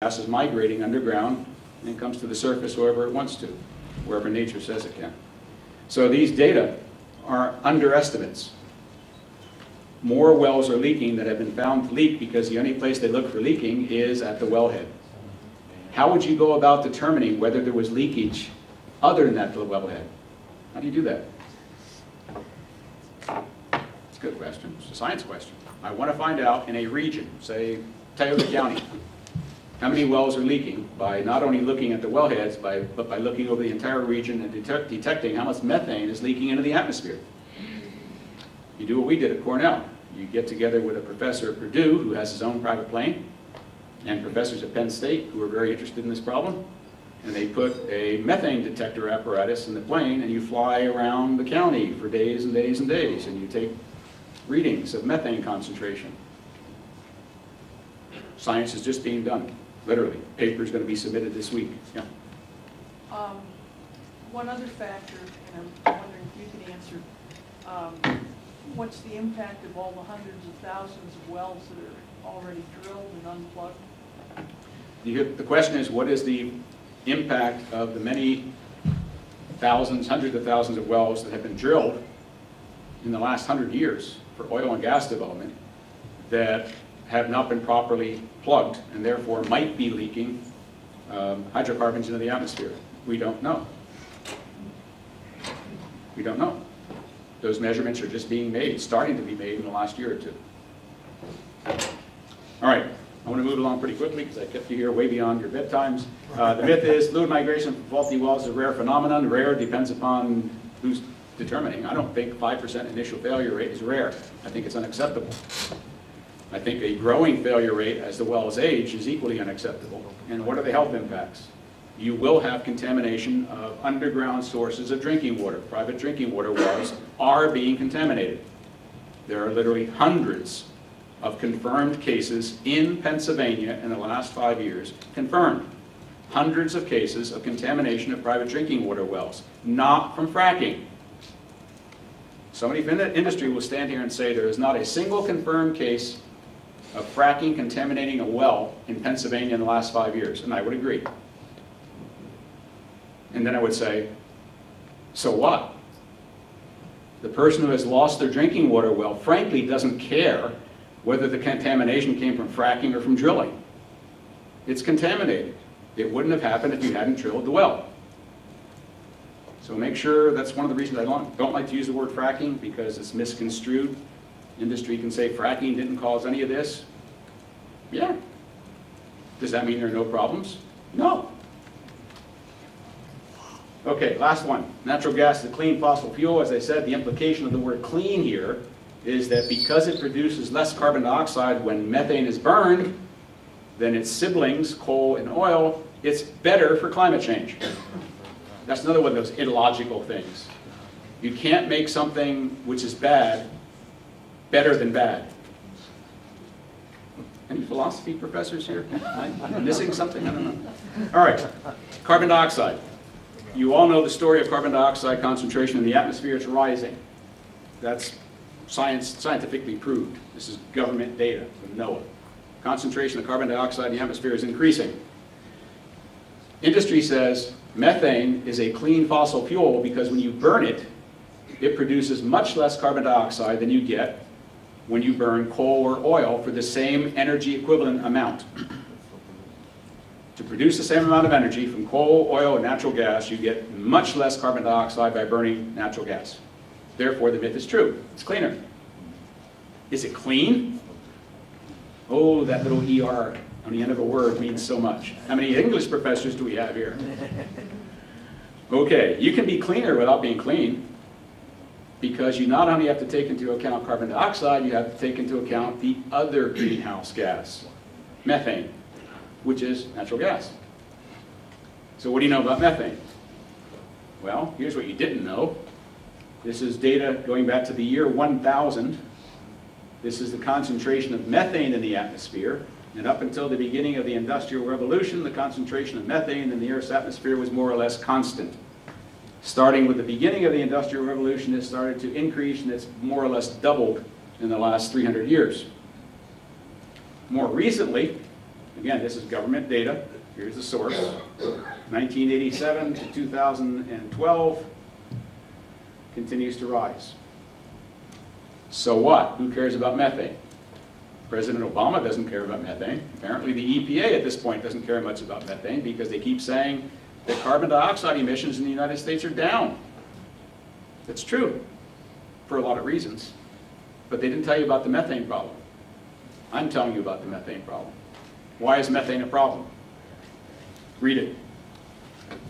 gas is migrating underground and comes to the surface wherever it wants to, wherever nature says it can. So these data are underestimates. More wells are leaking that have been found to leak because the only place they look for leaking is at the wellhead. How would you go about determining whether there was leakage other than at the wellhead? How do you do that? It's a good question. It's a science question. I want to find out in a region, say Tioga County, how many wells are leaking by not only looking at the wellheads, but by looking over the entire region and detecting how much methane is leaking into the atmosphere. You do what we did at Cornell. You get together with a professor at Purdue who has his own private plane, and professors at Penn State who are very interested in this problem, and they put a methane detector apparatus in the plane, and you fly around the county for days and days and days, and you take readings of methane concentration. Science is just being done, literally. Paper is going to be submitted this week. Yeah. One other factor, and I'm wondering if you can answer, what's the impact of all the hundreds of thousands of wells that are already drilled and unplugged? The question is, what is the impact of the many thousands, hundreds of thousands of wells that have been drilled in the last 100 years for oil and gas development that have not been properly plugged and therefore might be leaking hydrocarbons into the atmosphere? We don't know. We don't know. Those measurements are just being made, starting to be made in the last year or two. All right, I want to move along pretty quickly because I kept you here way beyond your bedtimes. The myth is fluid migration from faulty wells is a rare phenomenon. Rare depends upon who's determining. I don't think 5% initial failure rate is rare. I think it's unacceptable. I think a growing failure rate as the wells age is equally unacceptable. And what are the health impacts? You will have contamination of underground sources of drinking water. Private drinking water wells are being contaminated. There are literally hundreds of confirmed cases in Pennsylvania in the last 5 years. Confirmed. Hundreds of cases of contamination of private drinking water wells, not from fracking. Somebody from the industry will stand here and say there is not a single confirmed case of fracking contaminating a well in Pennsylvania in the last 5 years, and I would agree. And then I would say, so what? The person who has lost their drinking water well, frankly, doesn't care whether the contamination came from fracking or from drilling. It's contaminated. It wouldn't have happened if you hadn't drilled the well. So make sure, that's one of the reasons I don't like to use the word fracking, because it's misconstrued. Industry can say fracking didn't cause any of this. Yeah. Does that mean there are no problems? No. Okay, last one. Natural gas is a clean fossil fuel. As I said, the implication of the word clean here is that because it produces less carbon dioxide when methane is burned than its siblings, coal and oil, it's better for climate change. That's another one of those illogical things. You can't make something which is bad better than bad. Any philosophy professors here? Am I missing something? I don't know. All right, carbon dioxide. You all know the story of carbon dioxide concentration in the atmosphere. It's rising. That's scientifically proved. This is government data from NOAA. Concentration of carbon dioxide in the atmosphere is increasing. Industry says methane is a clean fossil fuel because when you burn it, it produces much less carbon dioxide than you get when you burn coal or oil for the same energy equivalent amount. To produce the same amount of energy from coal, oil, and natural gas, you get much less carbon dioxide by burning natural gas. Therefore, the myth is true. It's cleaner. Is it clean? Oh, that little ER on the end of a word means so much. How many English professors do we have here? Okay, you can be cleaner without being clean, because you not only have to take into account carbon dioxide, you have to take into account the other greenhouse gas, methane, which is natural gas. So what do you know about methane? Well, here's what you didn't know. This is data going back to the year 1000. This is the concentration of methane in the atmosphere. And up until the beginning of the Industrial Revolution, the concentration of methane in the Earth's atmosphere was more or less constant. Starting with the beginning of the Industrial Revolution, it started to increase, and it's more or less doubled in the last 300 years. More recently, Again, this is government data. Here's the source. 1987 to 2012 continues to rise. So what? Who cares about methane? President Obama doesn't care about methane. Apparently the EPA at this point doesn't care much about methane because they keep saying that carbon dioxide emissions in the United States are down. That's true for a lot of reasons. But they didn't tell you about the methane problem. I'm telling you about the methane problem. Why is methane a problem? Read it.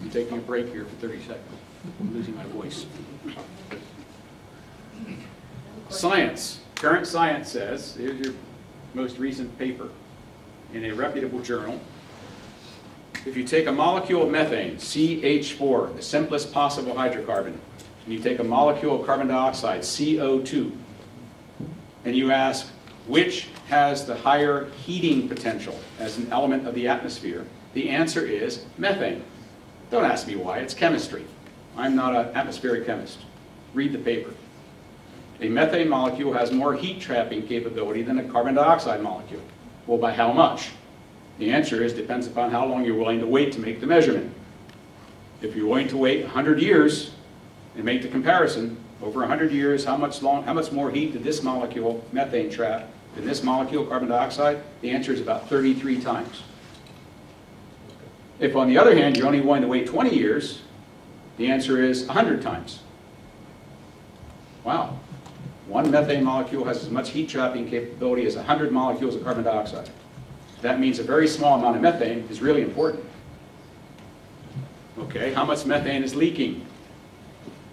I'm taking a break here for 30 seconds. I'm losing my voice. Science. Current science says, here's your most recent paper in a reputable journal. If you take a molecule of methane, CH4, the simplest possible hydrocarbon, and you take a molecule of carbon dioxide, CO2, and you ask which has the higher heating potential as an element of the atmosphere, the answer is methane. Don't ask me why, it's chemistry. I'm not an atmospheric chemist. Read the paper. A methane molecule has more heat trapping capability than a carbon dioxide molecule. Well, by how much? The answer is depends upon how long you're willing to wait to make the measurement. If you're willing to wait 100 years and make the comparison, over 100 years, how much more heat did this molecule, methane, trap than this molecule, carbon dioxide? The answer is about 33 times. If, on the other hand, you're only willing to wait 20 years, the answer is 100 times. Wow. One methane molecule has as much heat trapping capability as 100 molecules of carbon dioxide. That means a very small amount of methane is really important. Okay, how much methane is leaking?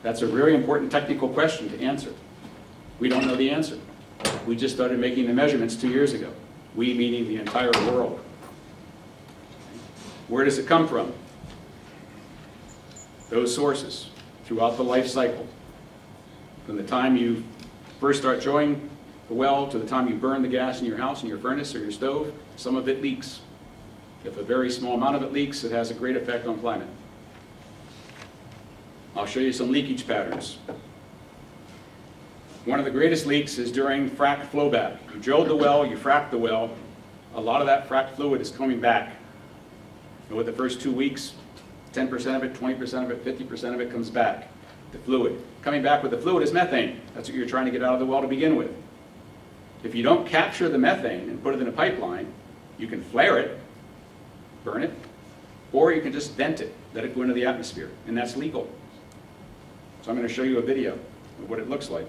That's a very important technical question to answer. We don't know the answer. We just started making the measurements 2 years ago. We meaning the entire world. Where does it come from? Those sources throughout the life cycle. From the time you first start drilling the well to the time you burn the gas in your house, in your furnace or your stove, some of it leaks. If a very small amount of it leaks, it has a great effect on climate. I'll show you some leakage patterns. One of the greatest leaks is during frac flowback. You drilled the well, you fracked the well, a lot of that fracked fluid is coming back. And with the first 2 weeks, 10% of it, 20% of it, 50% of it comes back. The fluid. Coming back with the fluid is methane. That's what you're trying to get out of the well to begin with. If you don't capture the methane and put it in a pipeline, you can flare it, burn it, or you can just vent it, let it go into the atmosphere, and that's legal. So I'm going to show you a video of what it looks like.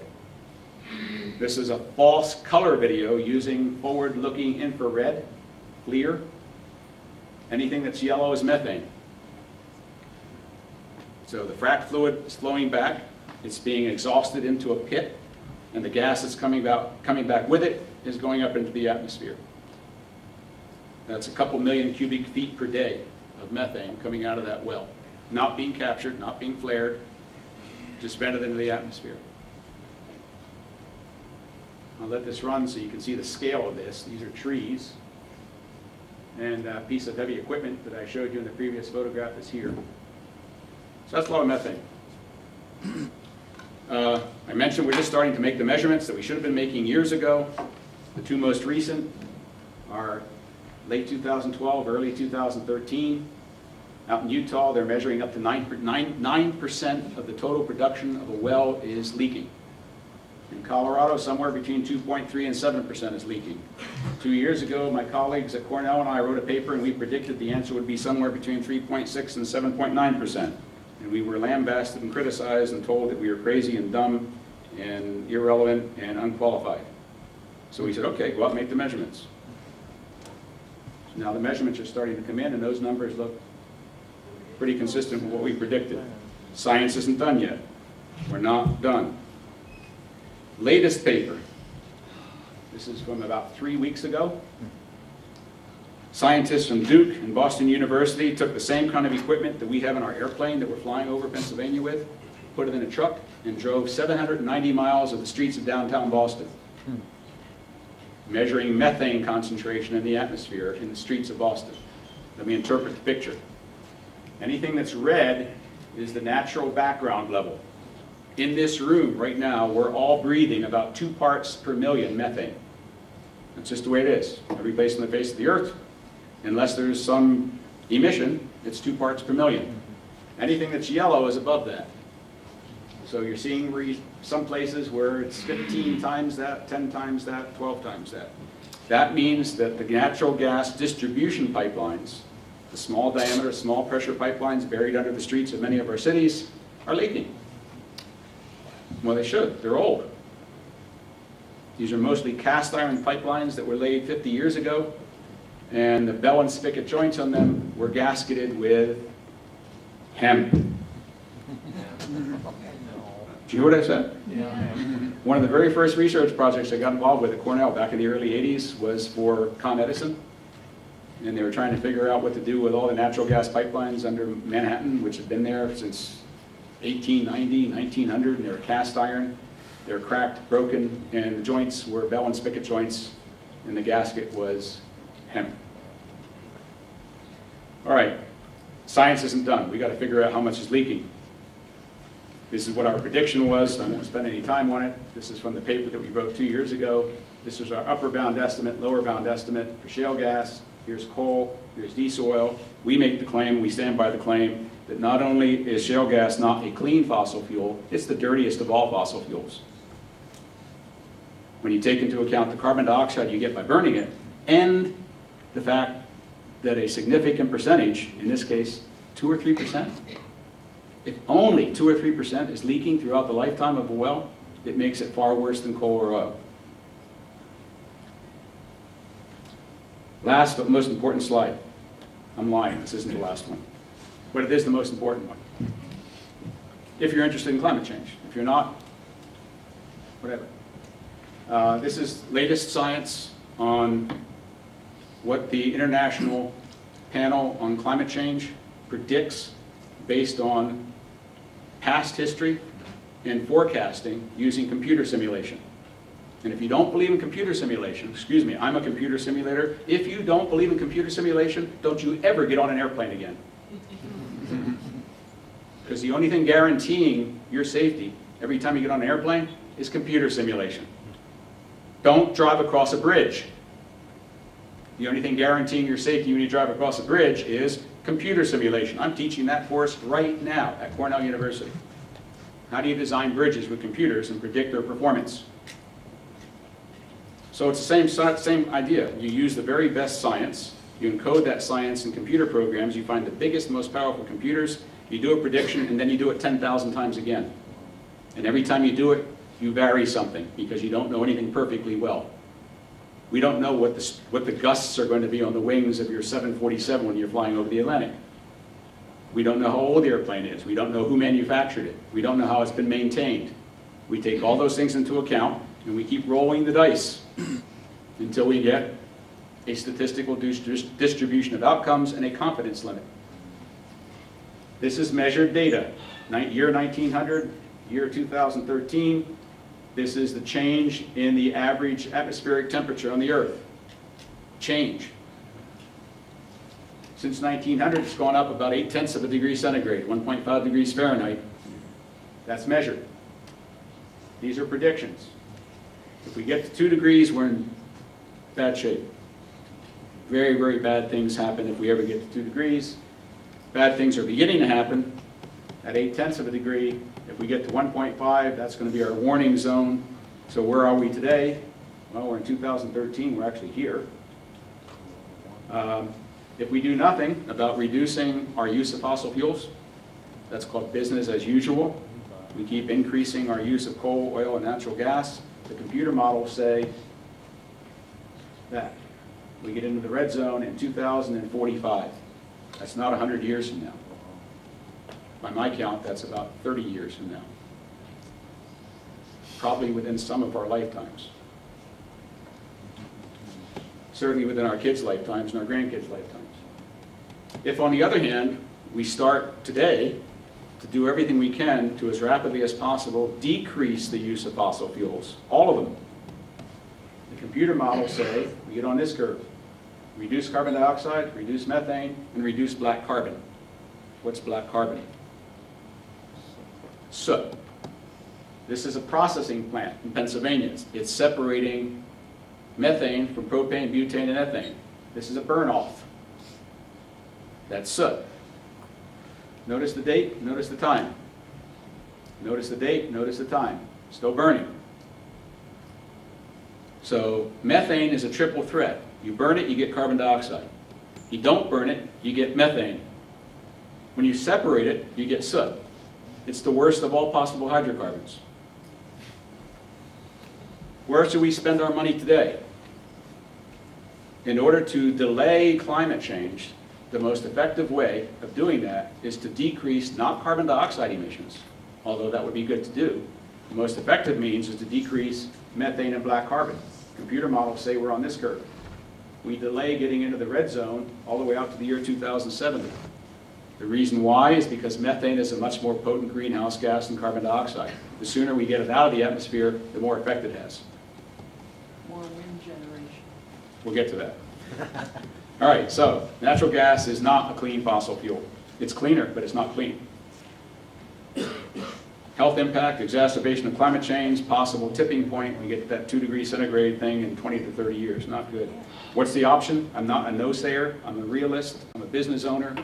This is a false color video using forward-looking infrared, FLIR. Anything that's yellow is methane. So the frac fluid is flowing back, it's being exhausted into a pit, and the gas that's coming back with it is going up into the atmosphere. That's a couple million cubic feet per day of methane coming out of that well. Not being captured, not being flared, just vented into the atmosphere. I'll let this run so you can see the scale of this. These are trees. And a piece of heavy equipment that I showed you in the previous photograph is here. So that's a lot of methane. I mentioned we're just starting to make the measurements that we should have been making years ago. The two most recent are late 2012, early 2013. Out in Utah, they're measuring up to 9% of the total production of a well is leaking. In Colorado, somewhere between 2.3 and 7% is leaking. 2 years ago, my colleagues at Cornell and I wrote a paper, and we predicted the answer would be somewhere between 3.6 and 7.9%. And we were lambasted and criticized and told that we were crazy and dumb and irrelevant and unqualified. So we said, okay, go out and make the measurements. Now the measurements are starting to come in, and those numbers look pretty consistent with what we predicted. Science isn't done yet. We're not done. Latest paper. This is from about 3 weeks ago. Scientists from Duke and Boston University took the same kind of equipment that we have in our airplane that we're flying over Pennsylvania with, put it in a truck, and drove 790 miles of the streets of downtown Boston, measuring methane concentration in the atmosphere in the streets of Boston. Let me interpret the picture. Anything that's red is the natural background level. In this room right now, we're all breathing about 2 parts per million methane. That's just the way it is. Every place on the face of the earth. Unless there's some emission, it's 2 parts per million. Anything that's yellow is above that. So you're seeing some places where it's 15 times that, 10 times that, 12 times that. That means that the natural gas distribution pipelines, the small diameter, small pressure pipelines buried under the streets of many of our cities, are leaking. Well, they should. They're old. These are mostly cast iron pipelines that were laid 50 years ago, and the bell and spigot joints on them were gasketed with hemp. Do you hear what I said? Yeah. One of the very first research projects I got involved with at Cornell back in the early 80s was for Con Edison. And they were trying to figure out what to do with all the natural gas pipelines under Manhattan, which had been there since 1890, 1900, and they were cast iron. They were cracked, broken, and the joints were bell and spigot joints, and the gasket was hemp. All right, science isn't done. We got to figure out how much is leaking. This is what our prediction was. I won't spend any time on it. This is from the paper that we wrote 2 years ago. This is our upper bound estimate, lower bound estimate for shale gas. Here's coal, here's diesel oil. We make the claim, we stand by the claim, that not only is shale gas not a clean fossil fuel, it's the dirtiest of all fossil fuels. When you take into account the carbon dioxide you get by burning it, and the fact that a significant percentage, in this case 2 or 3%, if only 2 or 3% is leaking throughout the lifetime of a well, it makes it far worse than coal or oil. Last but most important slide. I'm lying, this isn't the last one. But it is the most important one. If you're interested in climate change. If you're not, whatever. This is latest science on what the International Panel on Climate Change predicts based on past history and forecasting using computer simulation. And if you don't believe in computer simulation, excuse me, I'm a computer simulator. If you don't believe in computer simulation, don't you ever get on an airplane again. Because the only thing guaranteeing your safety every time you get on an airplane is computer simulation. Don't drive across a bridge. The only thing guaranteeing your safety when you drive across a bridge is computer simulation. I'm teaching that course right now at Cornell University. How do you design bridges with computers and predict their performance? So it's the same idea. You use the very best science, you encode that science in computer programs, you find the biggest, most powerful computers, you do a prediction, and then you do it 10,000 times again. And every time you do it, you vary something, because you don't know anything perfectly well. We don't know what the gusts are going to be on the wings of your 747 when you're flying over the Atlantic. We don't know how old the airplane is. We don't know who manufactured it. We don't know how it's been maintained. We take all those things into account, and we keep rolling the dice until we get a statistical distribution of outcomes and a confidence limit. This is measured data. Year 1900, year 2013. This is the change in the average atmospheric temperature on the Earth. Change. Since 1900, it's gone up about 0.8 of a degree centigrade, 1.5 degrees Fahrenheit. That's measured. These are predictions. If we get to 2 degrees, we're in bad shape. Very, very bad things happen if we ever get to 2 degrees. Bad things are beginning to happen at 0.8 of a degree. If we get to 1.5, that's going to be our warning zone. So where are we today? Well, we're in 2013. We're actually here. If we do nothing about reducing our use of fossil fuels, that's called business as usual. We keep increasing our use of coal, oil, and natural gas. The computer models say that we get into the red zone in 2045. That's not 100 years from now. By my count, that's about 30 years from now. Probably within some of our lifetimes. Certainly within our kids' lifetimes and our grandkids' lifetimes. If, on the other hand, we start today to do everything we can to, as rapidly as possible, decrease the use of fossil fuels, all of them. The computer models say, we get on this curve, reduce carbon dioxide, reduce methane, and reduce black carbon. What's black carbon? Soot. This is a processing plant in Pennsylvania. It's separating methane from propane, butane, and ethane. This is a burn-off. That's soot. Notice the date, notice the time. Notice the date, notice the time. Still burning. So methane is a triple threat. You burn it, you get carbon dioxide. You don't burn it, you get methane. When you separate it, you get soot. It's the worst of all possible hydrocarbons. Where should we spend our money today? In order to delay climate change, the most effective way of doing that is to decrease not carbon dioxide emissions, although that would be good to do. The most effective means is to decrease methane and black carbon. Computer models say we're on this curve. We delay getting into the red zone all the way out to the year 2070. The reason why is because methane is a much more potent greenhouse gas than carbon dioxide. The sooner we get it out of the atmosphere, the more effect it has. More wind generation. We'll get to that. All right, so natural gas is not a clean fossil fuel. It's cleaner, but it's not clean. Health impact, exacerbation of climate change, possible tipping point. We get that 2-degree centigrade thing in 20 to 30 years. Not good. What's the option? I'm not a no-sayer. I'm a realist. I'm a business owner.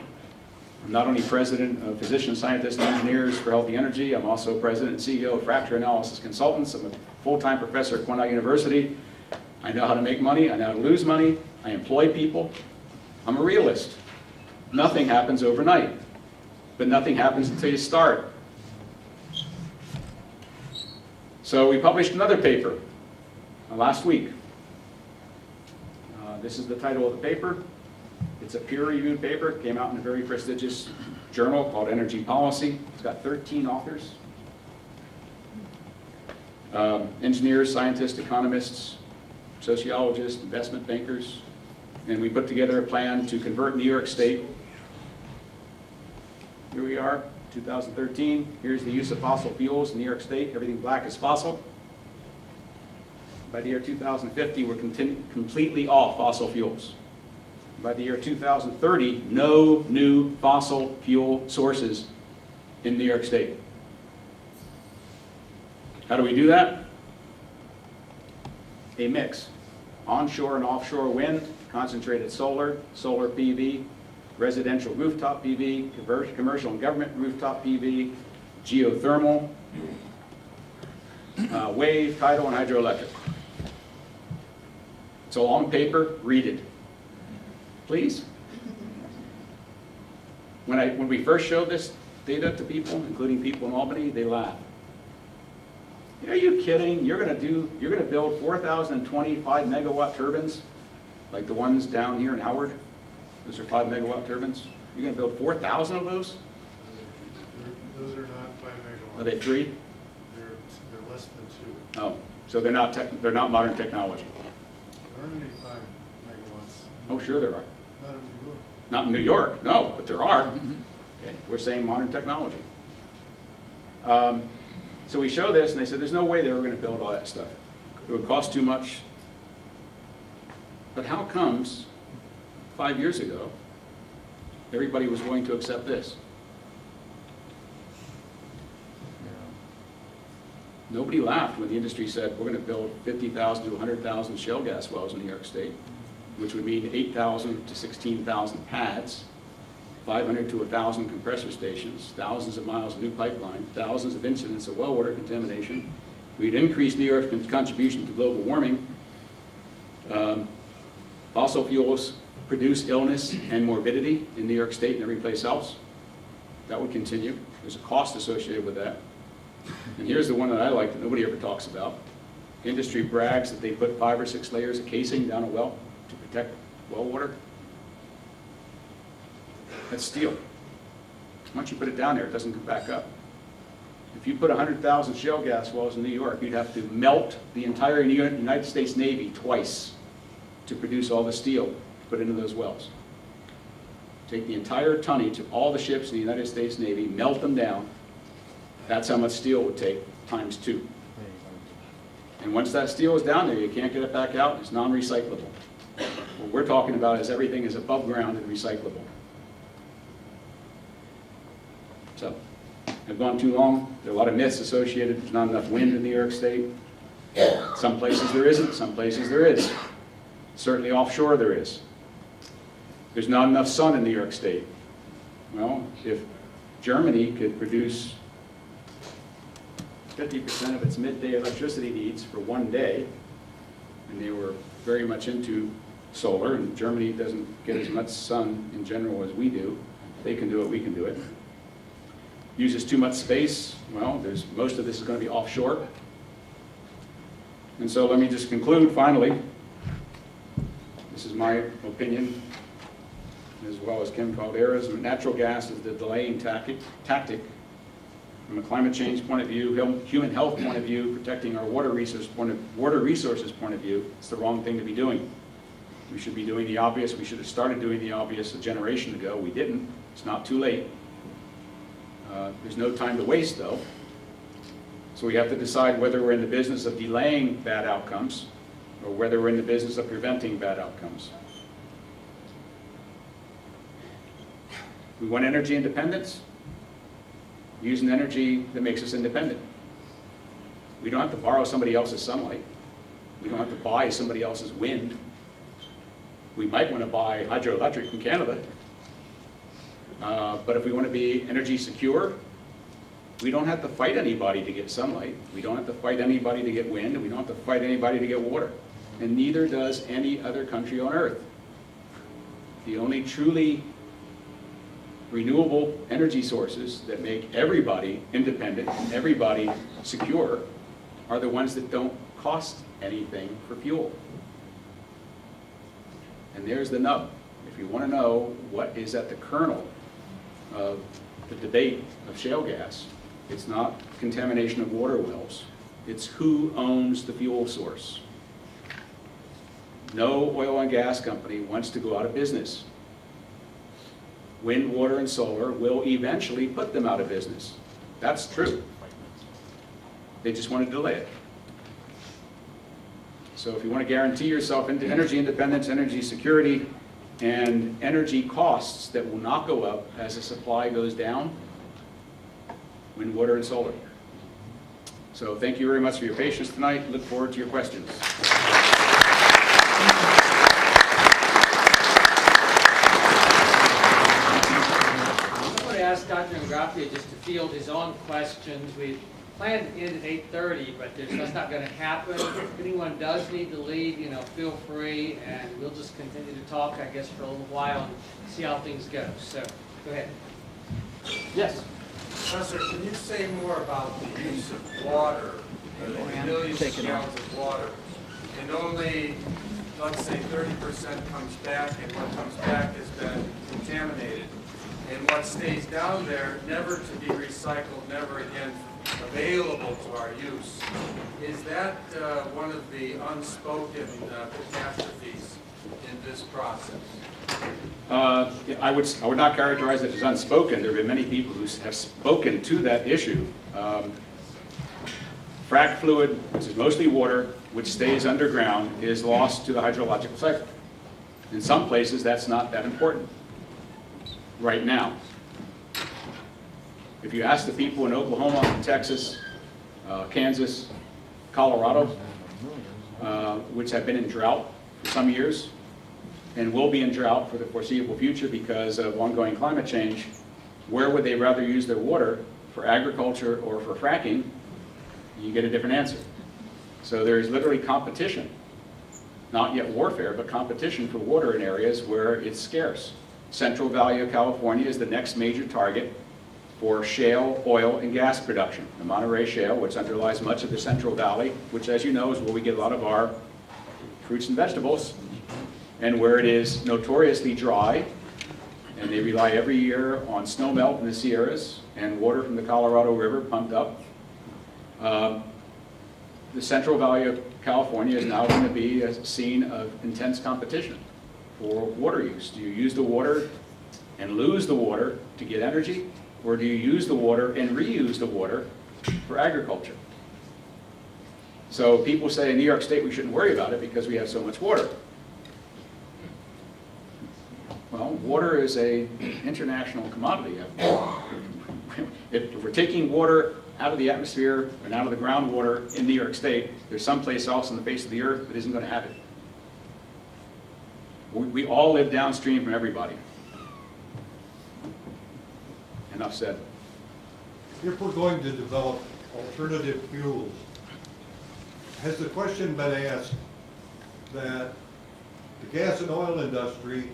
I'm not only president of physicians, scientists, and engineers for healthy energy, I'm also president and CEO of Fracture Analysis Consultants. I'm a full-time professor at Quinnipiac University. I know how to make money. I know how to lose money. I employ people. I'm a realist. Nothing happens overnight, but nothing happens until you start. So we published another paper last week. This is the title of the paper. It's a peer-reviewed paper. It came out in a very prestigious journal called Energy Policy. It's got 13 authors. Engineers, scientists, economists, sociologists, investment bankers. And we put together a plan to convert New York State. Here we are, 2013. Here's the use of fossil fuels in New York State. Everything black is fossil. By the year 2050, we're completely off fossil fuels. By the year 2030, no new fossil fuel sources in New York State. How do we do that? A mix. Onshore and offshore wind, concentrated solar, solar PV, residential rooftop PV, commercial and government rooftop PV, geothermal, wave, tidal, and hydroelectric. It's all on paper, read it. Please. When we first showed this data to people, including people in Albany, they laughed. Are you kidding? You're going to build 4,025 megawatt turbines, like the ones down here in Howard. Those are 5 megawatt turbines. You're going to build 4,000 of those? Those are not 5 megawatts. Are they 3? They're less than 2. Oh, so they're not modern technology. There aren't any 5 megawatts. Oh, sure there are. Not in New York. Not in New York, no, but there are. Okay, we're saying modern technology. So we show this, and they said there's no way they were going to build all that stuff. It would cost too much. But how comes 5 years ago everybody was willing to accept this? Nobody laughed when the industry said we're going to build 50,000 to 100,000 shale gas wells in New York State, which would mean 8,000 to 16,000 pads, 500 to 1,000 compressor stations, thousands of miles of new pipeline, thousands of incidents of well water contamination. We'd increase New York's contribution to global warming. Fossil fuels produce illness and morbidity in New York State and every place else. That would continue. There's a cost associated with that. And here's the one that I like that nobody ever talks about. Industry brags that they put 5 or 6 layers of casing down a well to protect well water. That's steel. Once you put it down there, it doesn't come back up. If you put 100,000 shale gas wells in New York, you'd have to melt the entire United States Navy twice to produce all the steel to put into those wells. Take the entire tonnage of all the ships in the United States Navy, melt them down. That's how much steel it would take, times 2. And once that steel is down there, you can't get it back out. It's non-recyclable. What we're talking about is everything is above ground and recyclable. So, I've gone too long. There are a lot of myths associated. There's not enough wind in New York State. Some places there isn't, some places there is. Certainly offshore there is. There's not enough sun in New York State. Well, if Germany could produce 50% of its midday electricity needs for one day, and they were very much into solar, and Germany doesn't get as much sun in general as we do. They can do it, we can do it. Uses too much space, well, most of this is going to be offshore. And so let me just conclude finally. This is my opinion, as well as Kim Caldera's. Natural gas is the delaying tactic. From a climate change point of view, human health point of view, protecting our water resources point of view, it's the wrong thing to be doing. We should be doing the obvious. We should have started doing the obvious a generation ago. We didn't. It's not too late. There's no time to waste, though. So we have to decide whether we're in the business of delaying bad outcomes or whether we're in the business of preventing bad outcomes. We want energy independence. Using energy that makes us independent. We don't have to borrow somebody else's sunlight. We don't have to buy somebody else's wind. We might want to buy hydroelectric from Canada. But if we want to be energy secure, we don't have to fight anybody to get sunlight. We don't have to fight anybody to get wind. We don't have to fight anybody to get water. And neither does any other country on earth. The only truly renewable energy sources that make everybody independent, everybody secure, are the ones that don't cost anything for fuel. And there's the nub. If you want to know what is at the kernel of the debate of shale gas, it's not contamination of water wells. It's who owns the fuel source. No oil and gas company wants to go out of business. Wind, water, and solar will eventually put them out of business. That's true. They just want to delay it. So if you want to guarantee yourself into energy independence, energy security, and energy costs that will not go up as the supply goes down, wind, water, and solar. So thank you very much for your patience tonight. Look forward to your questions. Ask Dr. Ingraffea just to field his own questions. We planned to end at 8:30, but that's not going to happen. If anyone does need to leave, feel free, and we'll just continue to talk, I guess, for a little while and see how things go. So, go ahead. Yes? Professor, can you say more about the use of water, the millions of gallons of water, and only, let's say, 30% comes back, and what comes back has been contaminated? And what stays down there, never to be recycled, never again available to our use. Is that one of the unspoken catastrophes in this process? I would not characterize it as unspoken. There have been many people who have spoken to that issue. Frac fluid, which is mostly water, which stays underground, is lost to the hydrological cycle. In some places, that's not that important right now. If you ask the people in Oklahoma, Texas, Kansas, Colorado, which have been in drought for some years and will be in drought for the foreseeable future because of ongoing climate change, where would they rather use their water, for agriculture or for fracking? You get a different answer. So there is literally competition, not yet warfare, but competition for water in areas where it's scarce. Central Valley of California is the next major target for shale, oil, and gas production. The Monterey Shale, which underlies much of the Central Valley, which, as you know, is where we get a lot of our fruits and vegetables, and where it is notoriously dry, and they rely every year on snow melt in the Sierras and water from the Colorado River pumped up. The Central Valley of California is now going to be a scene of intense competition for water use. Do you use the water and lose the water to get energy, or do you use the water and reuse the water for agriculture? So people say in New York State we shouldn't worry about it because we have so much water. Well, water is an international commodity. If we're taking water out of the atmosphere and out of the groundwater in New York State, there's someplace else on the face of the earth that isn't going to have it. We all live downstream from everybody. Enough said. If we're going to develop alternative fuels, has the question been asked that the gas and oil industry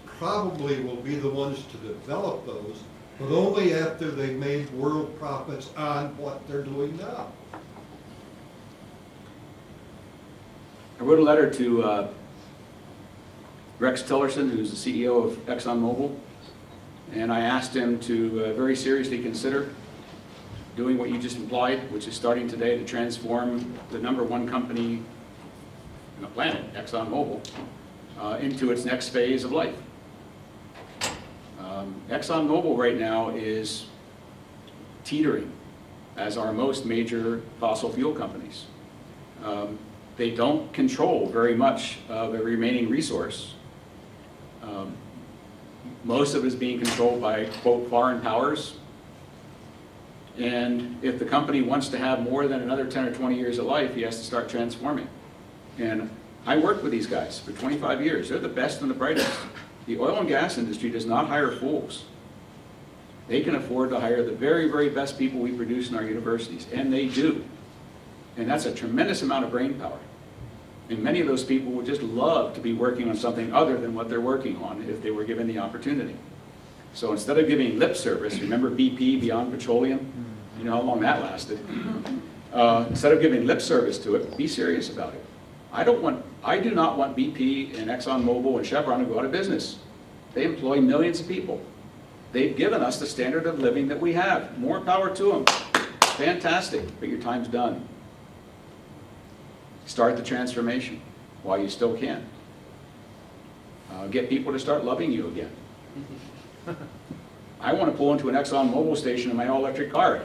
probably will be the ones to develop those, but only after they've made world profits on what they're doing now? I wrote a letter to Rex Tillerson, who's the CEO of ExxonMobil, and I asked him to very seriously consider doing what you just implied, which is starting today to transform the #1 company on the planet, ExxonMobil, into its next phase of life. ExxonMobil right now is teetering as are most major fossil fuel companies. They don't control very much of a remaining resource. Most of it is being controlled by, quote, foreign powers. And if the company wants to have more than another 10 or 20 years of life, he has to start transforming. And I worked with these guys for 25 years. They're the best and the brightest. The oil and gas industry does not hire fools. They can afford to hire the very, very best people we produce in our universities, and they do. And that's a tremendous amount of brain power. And many of those people would just love to be working on something other than what they're working on if they were given the opportunity. So instead of giving lip service, remember BP, Beyond Petroleum? You know how long that lasted. Instead of giving lip service to it, be serious about it. I do not want BP and ExxonMobil and Chevron to go out of business. They employ millions of people. They've given us the standard of living that we have. More power to them. Fantastic, but your time's done. Start the transformation while you still can. Get people to start loving you again. I want to pull into an ExxonMobil station in my all-electric car.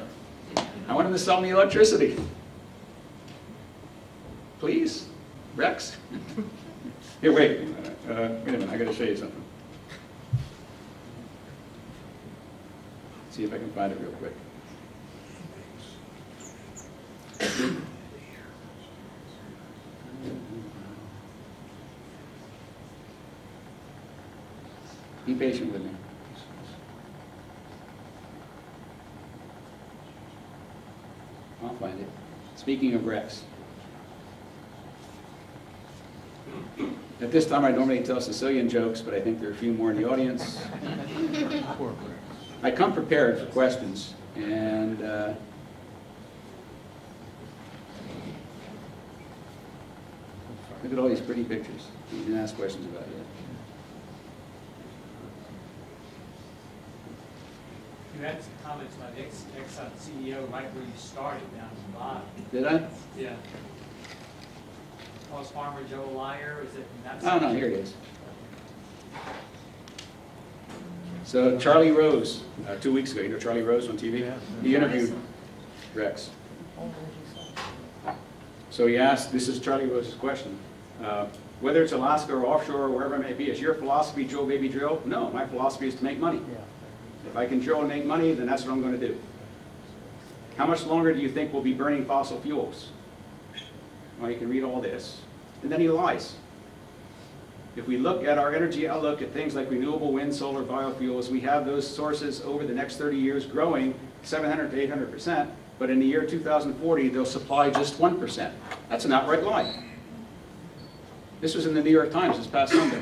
I want them to sell me electricity. Please, Rex. Here, wait a minute, I got to show you something. See if I can find it real quick. Be patient with me. I'll find it. Speaking of Rex. At this time, I normally tell Sicilian jokes, but I think there are a few more in the audience. I come prepared for questions, and look at all these pretty pictures that you can ask questions about yet. You had some comments about Exxon CEO right where you started down at the bottom. Did I? Yeah. Was Farmer Joe a liar? Is it in that Oh, no, section? here it is. So Charlie Rose, 2 weeks ago, you know Charlie Rose on TV? He interviewed Rex. So he asked, this is Charlie Rose's question, whether it's Alaska or offshore or wherever it may be, is your philosophy drill, baby, drill? No, my philosophy is to make money. If I can drill and make money, then that's what I'm going to do. How much longer do you think we'll be burning fossil fuels? Well, you can read all this. And then he lies. If we look at our energy outlook at things like renewable wind, solar, biofuels, we have those sources over the next 30 years growing 700 to 800%, but in the year 2040, they'll supply just 1%. That's an outright lie. This was in the New York Times this past Sunday.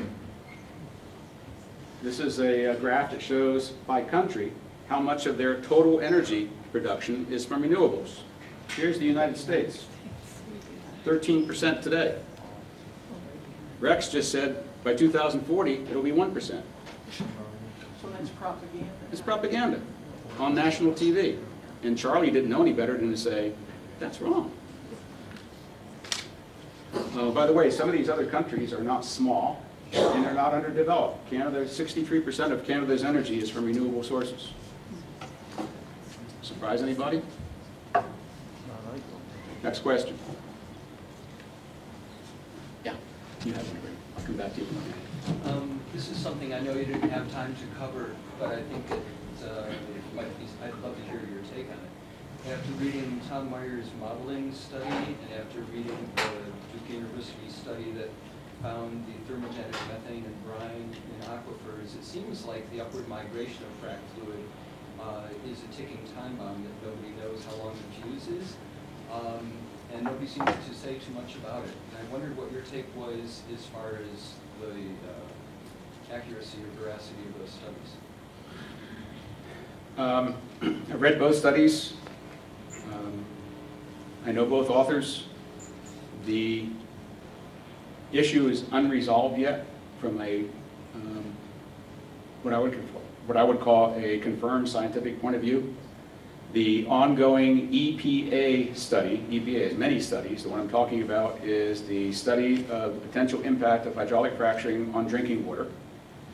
This is a graph that shows by country how much of their total energy production is from renewables. Here's the United States, 13% today. Rex just said by 2040 it'll be 1%. So that's propaganda. It's propaganda on national TV. And Charlie didn't know any better than to say, that's wrong. By the way, some of these other countries are not small and they're not underdeveloped. Canada, 63% of Canada's energy is from renewable sources. Surprise anybody? Next question. Yeah, you have one. I'll come back to you. This is something I know you didn't have time to cover, but I think that I'd love to hear your take on it. After reading Tom Meyer's modeling study and after reading the Duke University study that found the thermogenic methane and brine in aquifers, it seems like the upward migration of frac fluid is a ticking time bomb that nobody knows how long the fuse is. And nobody seems to say too much about it. And I wondered what your take was as far as the accuracy or veracity of those studies. I read both studies. I know both authors. The issue is unresolved yet from a what I would call a confirmed scientific point of view. The ongoing EPA study, EPA has many studies. The one I'm talking about is the study of the potential impact of hydraulic fracturing on drinking water.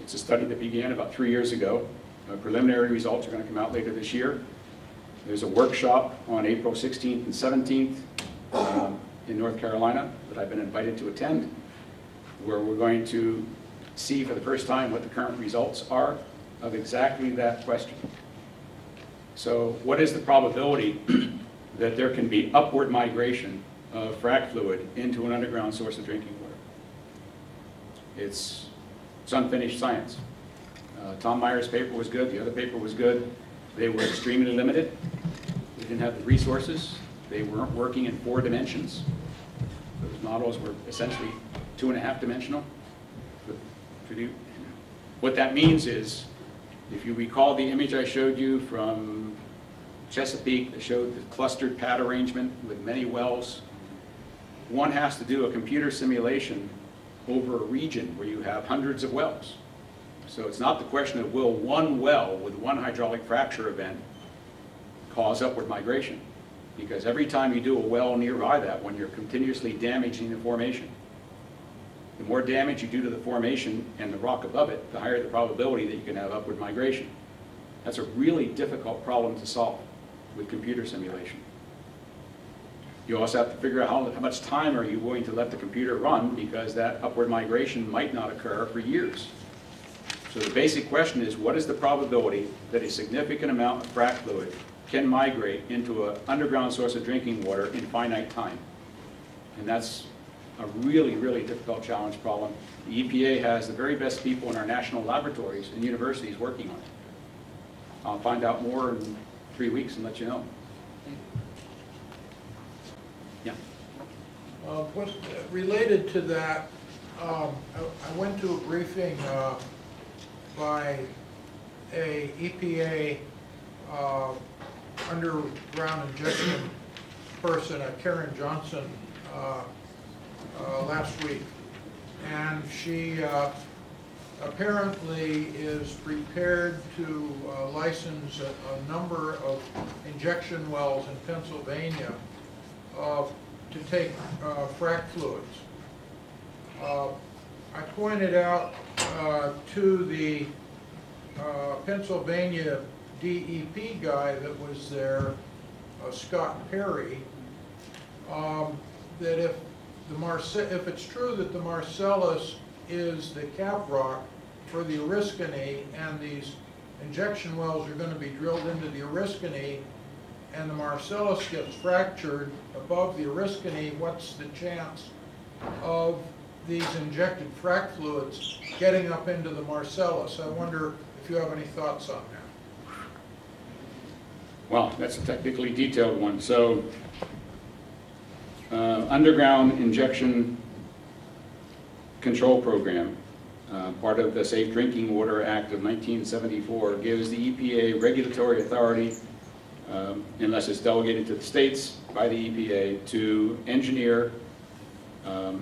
It's a study that began about 3 years ago. Preliminary results are going to come out later this year. There's a workshop on April 16th and 17th in North Carolina that I've been invited to attend, where we're going to see for the first time what the current results are of exactly that question. So what is the probability that there can be upward migration of frac fluid into an underground source of drinking water? It's unfinished science. Tom Meyer's paper was good, the other paper was good. They were extremely limited. They didn't have the resources. They weren't working in 4 dimensions. Those models were essentially 2.5 dimensional. What that means is, if you recall the image I showed you from Chesapeake that showed the clustered pad arrangement with many wells, one has to do a computer simulation over a region where you have hundreds of wells. So it's not the question of will one well with one hydraulic fracture event cause upward migration, because every time you do a well nearby that one, you're continuously damaging the formation. The more damage you do to the formation and the rock above it, the higher the probability that you can have upward migration. That's a really difficult problem to solve with computer simulation. You also have to figure out how much time are you willing to let the computer run, because that upward migration might not occur for years. So the basic question is, what is the probability that a significant amount of frac fluid can migrate into an underground source of drinking water in finite time? And that's a really, really difficult challenge problem. The EPA has the very best people in our national laboratories and universities working on it. I'll find out more in 3 weeks and let you know. Yeah. Related to that, I went to a briefing by a EPA underground injection person, Karen Johnson, last week, and she apparently is prepared to license a number of injection wells in Pennsylvania to take frac fluids. I pointed out to the Pennsylvania DEP guy that was there, Scott Perry, that if it's true that the Marcellus is the cap rock for the Oriskany, and these injection wells are going to be drilled into the Oriskany, and the Marcellus gets fractured above the Oriskany, what's the chance of these injected frac fluids getting up into the Marcellus? I wonder if you have any thoughts on that. Well, that's a technically detailed one. So underground injection control program, part of the Safe Drinking Water Act of 1974, gives the EPA regulatory authority, unless it's delegated to the states by the EPA, to engineer, to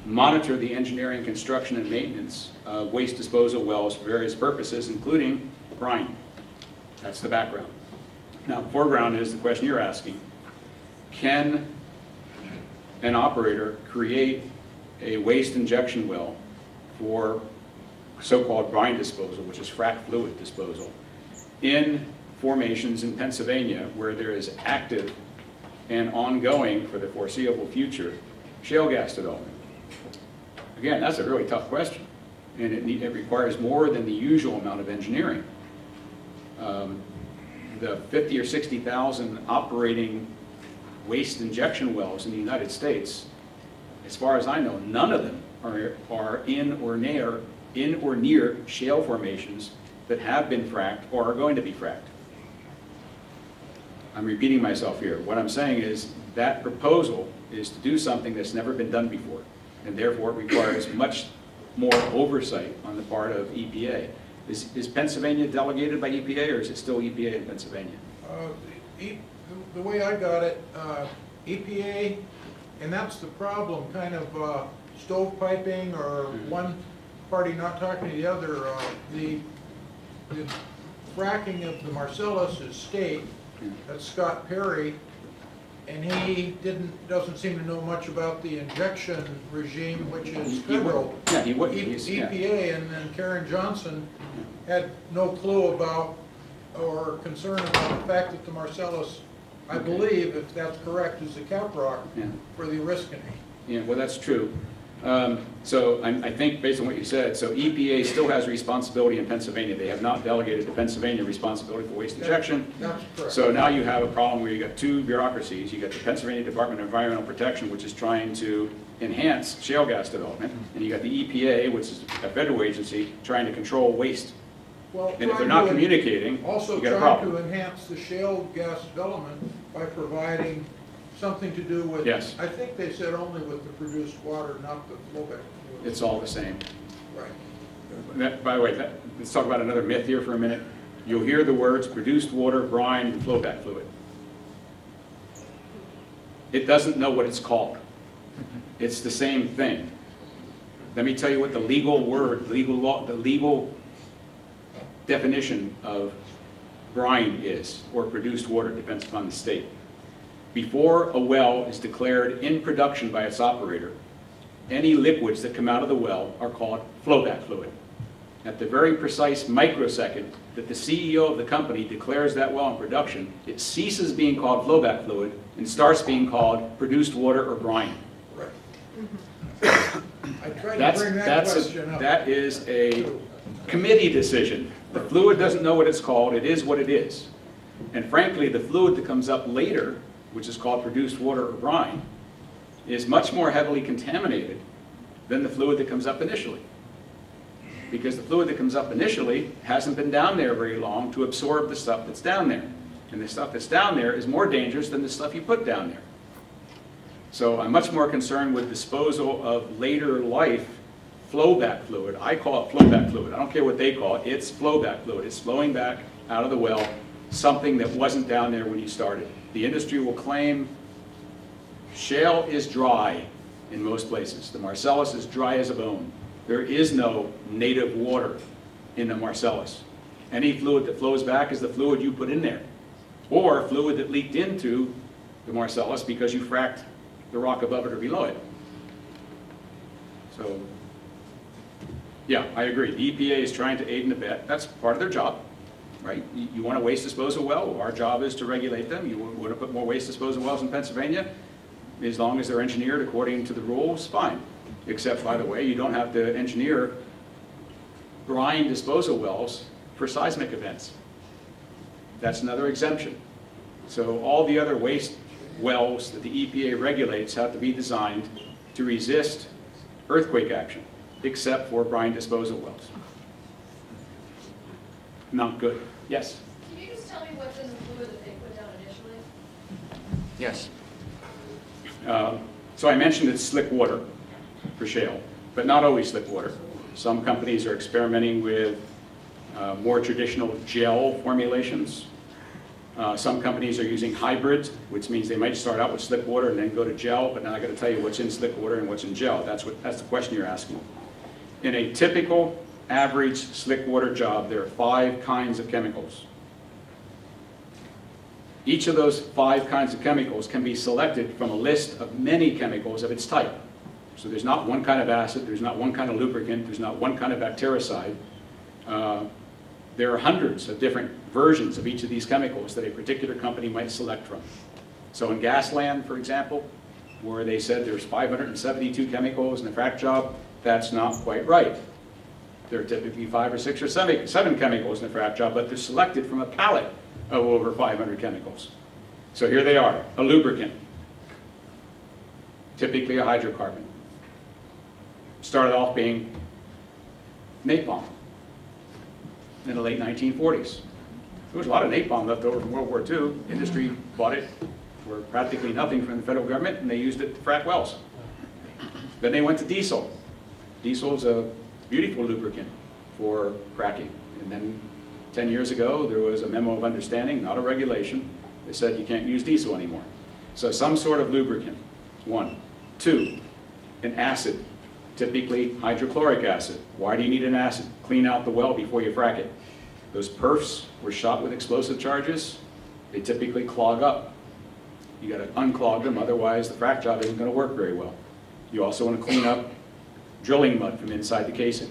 monitor the engineering, construction, and maintenance of waste disposal wells for various purposes, including brine. That's the background. Now, the foreground is the question you're asking. Can an operator create a waste injection well for so-called brine disposal, which is frac fluid disposal, in formations in Pennsylvania where there is active and ongoing, for the foreseeable future, shale gas development? Again, that's a really tough question, and it requires more than the usual amount of engineering. The 50 or 60,000 operating waste injection wells in the United States, as far as I know, none of them are in or near shale formations that have been fracked or are going to be fracked. I'm repeating myself here. What I'm saying is that proposal is to do something that's never been done before, and therefore it requires much more oversight on the part of EPA. Is Pennsylvania delegated by EPA, or is it still EPA in Pennsylvania? The way I got it, EPA, and that's the problem, kind of stovepiping or one party not talking to the other. The fracking of the Marcellus is state. That's Scott Perry, and he doesn't seem to know much about the injection regime, which is federal. Yeah, he would. EPA, and then Karen Johnson had no clue about or concern about the fact that the Marcellus, I believe, if that's correct, is the cap rock for the Oriskany. Yeah, well, that's true. So I think based on what you said, so EPA still has responsibility in Pennsylvania. They have not delegated to Pennsylvania responsibility for waste injection. That's correct. So now you have a problem where you got two bureaucracies. You got the Pennsylvania Department of Environmental Protection, which is trying to enhance shale gas development, and you got the EPA, which is a federal agency, trying to control waste. Well, And if they're not communicating, also you got a trying problem. to enhance the shale gas development by providing something to do with, Yes. I think they said only with the produced water, not the flowback. It's all the same. Right. By the way, let's talk about another myth here for a minute. You'll hear the words produced water, brine, and flowback fluid. It doesn't know what it's called. It's the same thing. Let me tell you what the legal word, the legal definition of brine is, or produced water, depends upon the state. Before a well is declared in production by its operator, any liquids that come out of the well are called flowback fluid. At the very precise microsecond that the CEO of the company declares that well in production, it ceases being called flowback fluid and starts being called produced water or brine. Right. I tried to bring that question up. That is a committee decision. The fluid doesn't know what it's called. It is what it is. And frankly, the fluid that comes up later, which is called produced water or brine, is much more heavily contaminated than the fluid that comes up initially. Because the fluid that comes up initially hasn't been down there very long to absorb the stuff that's down there. And the stuff that's down there is more dangerous than the stuff you put down there. So I'm much more concerned with disposal of later life flowback fluid. I call it flowback fluid. I don't care what they call it. It's flowback fluid. It's flowing back out of the well, something that wasn't down there when you started. The industry will claim shale is dry in most places. The Marcellus is dry as a bone. There is no native water in the Marcellus. Any fluid that flows back is the fluid you put in there, or fluid that leaked into the Marcellus because you fracked the rock above it or below it. So, yeah, I agree. The EPA is trying to aid and abet. That's part of their job, right? You want a waste disposal well? Our job is to regulate them. You want to put more waste disposal wells in Pennsylvania? As long as they're engineered according to the rules, fine. Except, by the way, you don't have to engineer brine disposal wells for seismic events. That's another exemption. So all the other waste wells that the EPA regulates have to be designed to resist earthquake action, except for brine disposal wells. Not good. Yes? Can you just tell me what's in the fluid that they put down initially? Yes. So I mentioned it's slick water for shale, but not always slick water. Some companies are experimenting with more traditional gel formulations. Some companies are using hybrids, which means they might start out with slick water and then go to gel, but now I got to tell you what's in slick water and what's in gel. That's the question you're asking. In a typical average slick water job, there are 5 kinds of chemicals. Each of those 5 kinds of chemicals can be selected from a list of many chemicals of its type. So there's not one kind of acid, there's not one kind of lubricant, there's not one kind of bactericide. There are hundreds of different versions of each of these chemicals that a particular company might select from. So in Gasland, for example, where they said there's 572 chemicals in a frac job, that's not quite right. There are typically 5 or 6 or 7 chemicals in a frac job, but they're selected from a palette of over 500 chemicals. So here they are: a lubricant, typically a hydrocarbon. Started off being napalm. in the late 1940s. There was a lot of napalm left over from World War II. Industry bought it for practically nothing from the federal government, and they used it to frack wells. Then they went to diesel. Diesel is a beautiful lubricant for fracking. And then 10 years ago, there was a memo of understanding, not a regulation. They said you can't use diesel anymore. So some sort of lubricant, one. Two, an acid, typically hydrochloric acid. Why do you need an acid? Clean out the well before you frack it. Those perfs were shot with explosive charges. They typically clog up. You got to unclog them, otherwise the frack job isn't going to work very well. You also want to clean up drilling mud from inside the casing.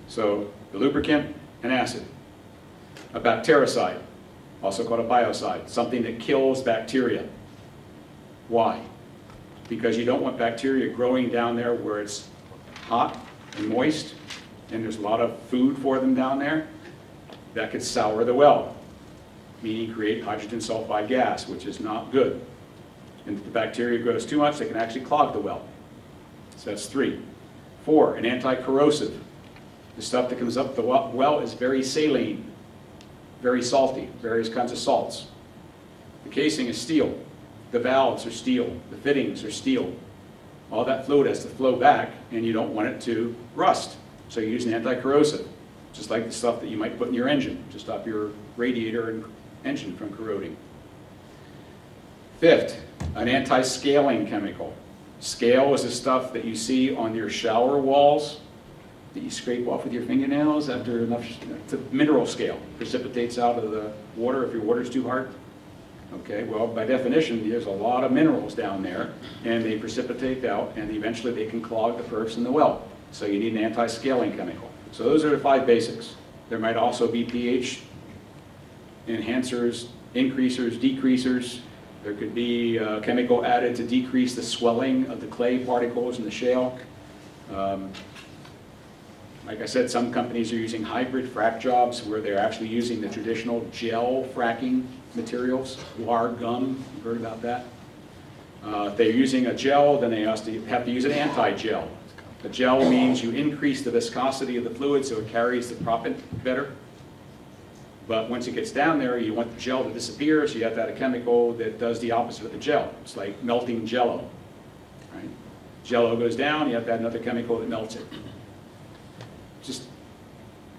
So the lubricant, an acid. A bactericide, also called a biocide, something that kills bacteria. Why? Because you don't want bacteria growing down there where it's hot and moist, and there's a lot of food for them down there. That could sour the well, meaning create hydrogen sulfide gas, which is not good. And if the bacteria grows too much, they can actually clog the well. So that's 3. 4, an anti-corrosive. The stuff that comes up the well is very saline, very salty, various kinds of salts. The casing is steel. The valves are steel. The fittings are steel. All that fluid has to flow back, and you don't want it to rust. So you use an anti-corrosive, just like the stuff that you might put in your engine to stop your radiator and engine from corroding. 5th, an anti-scaling chemical. Scale is the stuff that you see on your shower walls that you scrape off with your fingernails after enough. It's a mineral scale. Precipitates out of the water if your water's too hard. Okay, well, by definition, there's a lot of minerals down there, and they precipitate out, and eventually they can clog the perfs in the well. So you need an anti-scaling chemical. So those are the 5 basics. There might also be pH enhancers, increasers, decreasers. There could be a chemical added to decrease the swelling of the clay particles in the shale. Like I said, some companies are using hybrid frack jobs where they're actually using the traditional gel fracking materials, guar gum, you've heard about that. If they're using a gel, then they have to use an anti-gel. A gel means you increase the viscosity of the fluid so it carries the proppant better. But once it gets down there, you want the gel to disappear, so you have to add a chemical that does the opposite of the gel. It's like melting Jell-O. Right? Jell-O goes down, you have to add another chemical that melts it. Just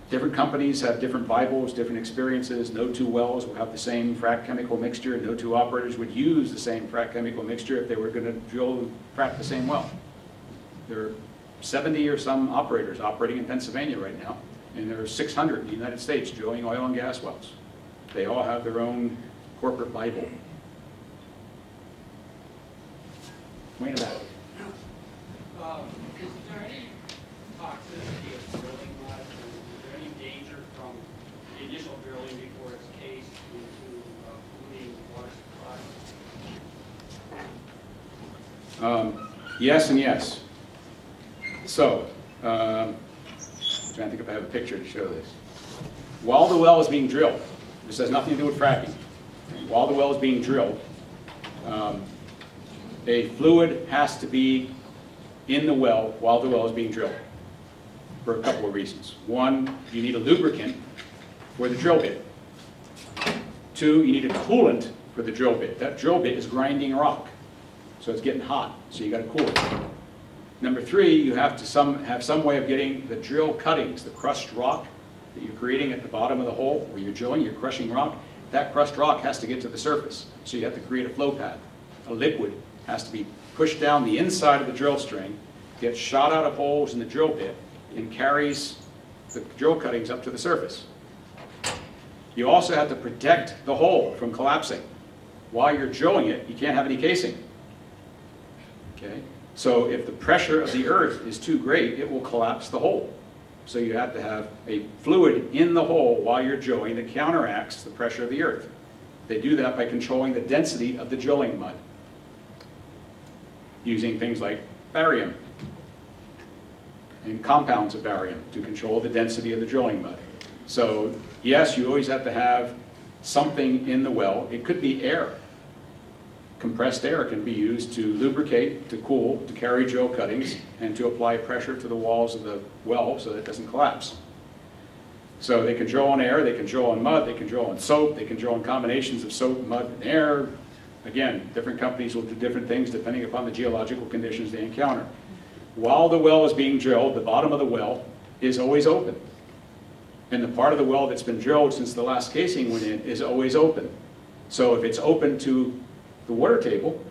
different companies have different Bibles, different experiences. No 2 wells will have the same frac chemical mixture. No 2 operators would use the same frac chemical mixture if they were going to drill and frac the same well. There are 70 or some operators operating in Pennsylvania right now, and there are 600 in the United States drilling oil and gas wells. They all have their own corporate Bible. Wait a minute. Is there any toxicity of drilling mud? Is there any danger from the initial drilling before it's cased into polluting water supply? Yes and yes. So, I'm trying to think if I have a picture to show this. While the well is being drilled, this has nothing to do with fracking. While the well is being drilled, a fluid has to be in the well while the well is being drilled for a couple of reasons. 1, you need a lubricant for the drill bit. 2, you need a coolant for the drill bit. That drill bit is grinding rock, so it's getting hot, so you got to cool it. Number 3, you have to have some way of getting the drill cuttings, the crushed rock that you're creating at the bottom of the hole where you're drilling, you're crushing rock. That crushed rock has to get to the surface, so you have to create a flow path. A liquid has to be pushed down the inside of the drill string, gets shot out of holes in the drill bit, and carries the drill cuttings up to the surface. You also have to protect the hole from collapsing. While you're drilling it, you can't have any casing. Okay? So if the pressure of the earth is too great, it will collapse the hole. So you have to have a fluid in the hole while you're drilling that counteracts the pressure of the earth. They do that by controlling the density of the drilling mud, using things like barium and compounds of barium to control the density of the drilling mud. So yes, you always have to have something in the well. It could be air. Compressed air can be used to lubricate, to cool, to carry drill cuttings, and to apply pressure to the walls of the well so that it doesn't collapse. So they can drill on air, they can drill on mud, they can drill on soap, they can drill on combinations of soap, mud, and air. Again, different companies will do different things depending upon the geological conditions they encounter. While the well is being drilled, the bottom of the well is always open. And the part of the well that's been drilled since the last casing went in is always open. So if it's open to the water table,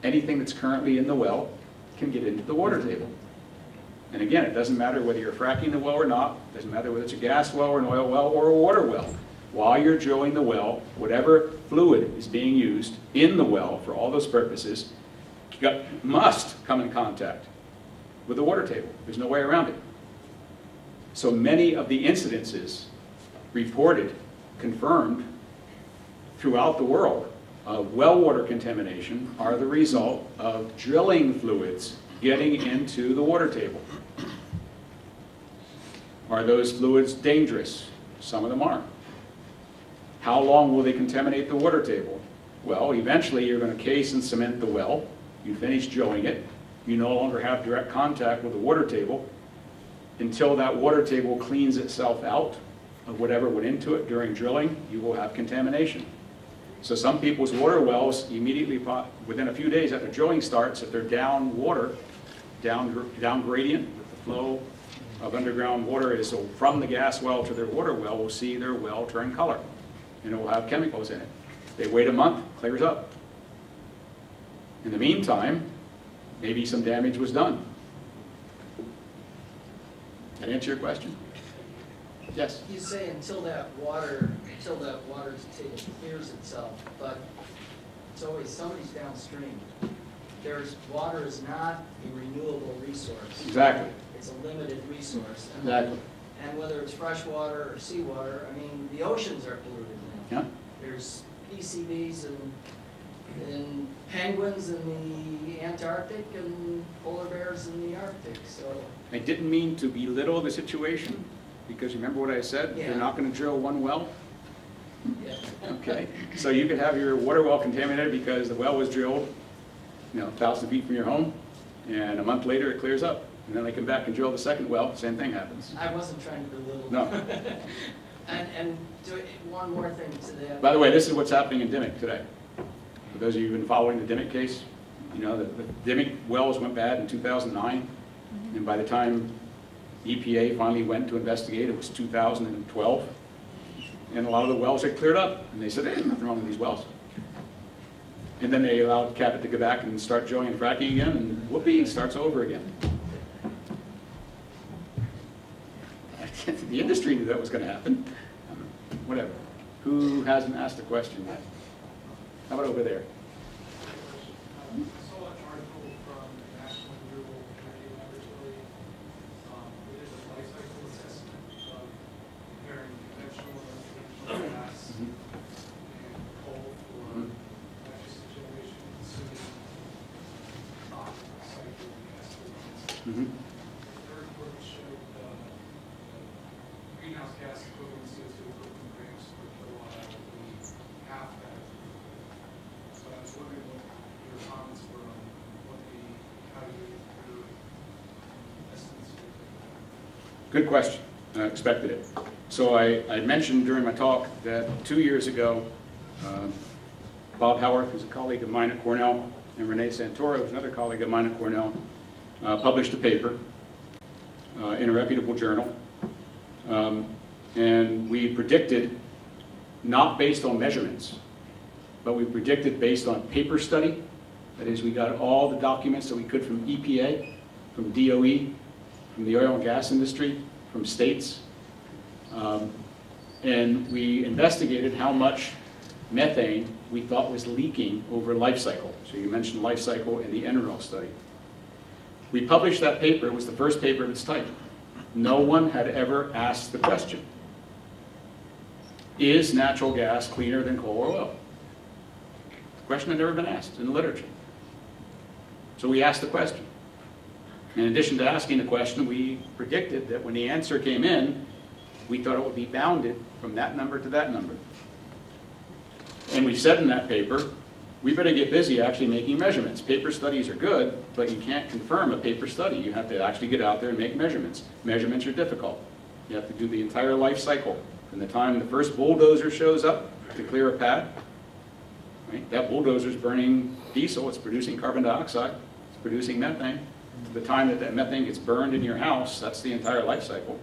anything that's currently in the well can get into the water table. And again, it doesn't matter whether you're fracking the well or not, it doesn't matter whether it's a gas well or an oil well or a water well. While you're drilling the well, whatever fluid is being used in the well for all those purposes must come in contact with the water table. There's no way around it. So many of the incidences reported, confirmed throughout the world of well water contamination are the result of drilling fluids getting into the water table. Are those fluids dangerous? Some of them are. How long will they contaminate the water table? Well, eventually you're going to case and cement the well. You finish drilling it. You no longer have direct contact with the water table. Until that water table cleans itself out of whatever went into it during drilling, you will have contamination. So some people's water wells immediately, within a few days after drilling starts, if they're down water, down gradient with the flow of underground water is so from the gas well to their water well, will see their well turn color. And it will have chemicals in it. They wait a month, clears up. In the meantime, maybe some damage was done. Can I answer your question? Yes? You say until that water table clears itself, but it's always somebody's downstream. Water is not a renewable resource. Exactly. It's a limited resource. And Exactly. And whether it's fresh water or seawater, I mean, the oceans are polluted now. Yeah. There's PCBs and penguins in the Antarctic and polar bears in the Arctic, so. I didn't mean to belittle the situation, because remember what I said? Yeah. They're not going to drill one well. Yeah. Okay. So you could have your water well contaminated because the well was drilled, 1,000 feet from your home, and a month later it clears up. And then they come back and drill the second well, same thing happens. I wasn't trying to belittle. No. And one more thing to that. By the way, this is what's happening in Dimmick today. For those of you who've been following the Dimmick case, the Dimmick wells went bad in 2009, and by the time EPA finally went to investigate, it was 2012, and a lot of the wells had cleared up, and they said, hey, there's nothing wrong with these wells. And then they allowed Cabot to go back and start drilling and fracking again, and whoopee, it starts over again. The industry knew that was going to happen. Whatever. Who hasn't asked a question yet? How about over there? I saw an article from the National Renewable Energy Laboratory. It is a life cycle assessment of comparing conventional and unconventional gas and coal for electricity generation, consuming cycle gas turbines. Their report showed greenhouse gas equivalent CO2 equivalent grams per kilowatt hour would be half that. So I was wondering what your comments were on how your estimates were. Good question. I expected it. So I mentioned during my talk that 2 years ago, Bob Howarth, who's a colleague of mine at Cornell, and Renee Santoro, who's another colleague of mine at Cornell, published a paper in a reputable journal. And we predicted, not based on measurements, but we predicted based on paper study. That is, we got all the documents that we could from EPA, from DOE, from the oil and gas industry, from states. And we investigated how much methane we thought was leaking over life cycle. So you mentioned life cycle in the NREL study. We published that paper. It was the first paper of its type. No one had ever asked the question, is natural gas cleaner than coal or oil? The question had never been asked in the literature. So we asked the question. In addition to asking the question, we predicted that when the answer came in, we thought it would be bounded from that number to that number. And we said in that paper, we better get busy actually making measurements. Paper studies are good, but you can't confirm a paper study. You have to actually get out there and make measurements. Measurements are difficult. You have to do the entire life cycle. From the time the first bulldozer shows up to clear a pad, right? That bulldozer's burning diesel, it's producing carbon dioxide, it's producing methane. To the time that that methane gets burned in your house, that's the entire life cycle.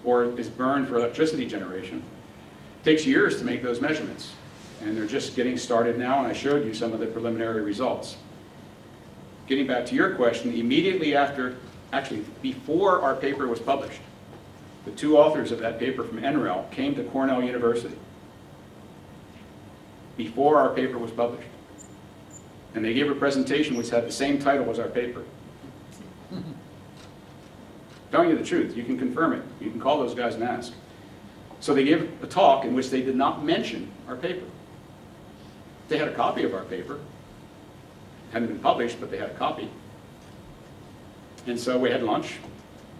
Or is burned for electricity generation. It takes years to make those measurements. And they're just getting started now, and I showed you some of the preliminary results. Getting back to your question, immediately after, actually before our paper was published, the two authors of that paper from NREL came to Cornell University before our paper was published. And they gave a presentation which had the same title as our paper. Telling you the truth, you can confirm it. You can call those guys and ask. So they gave a talk in which they did not mention our paper. They had a copy of our paper. It hadn't been published, but they had a copy. And so we had lunch,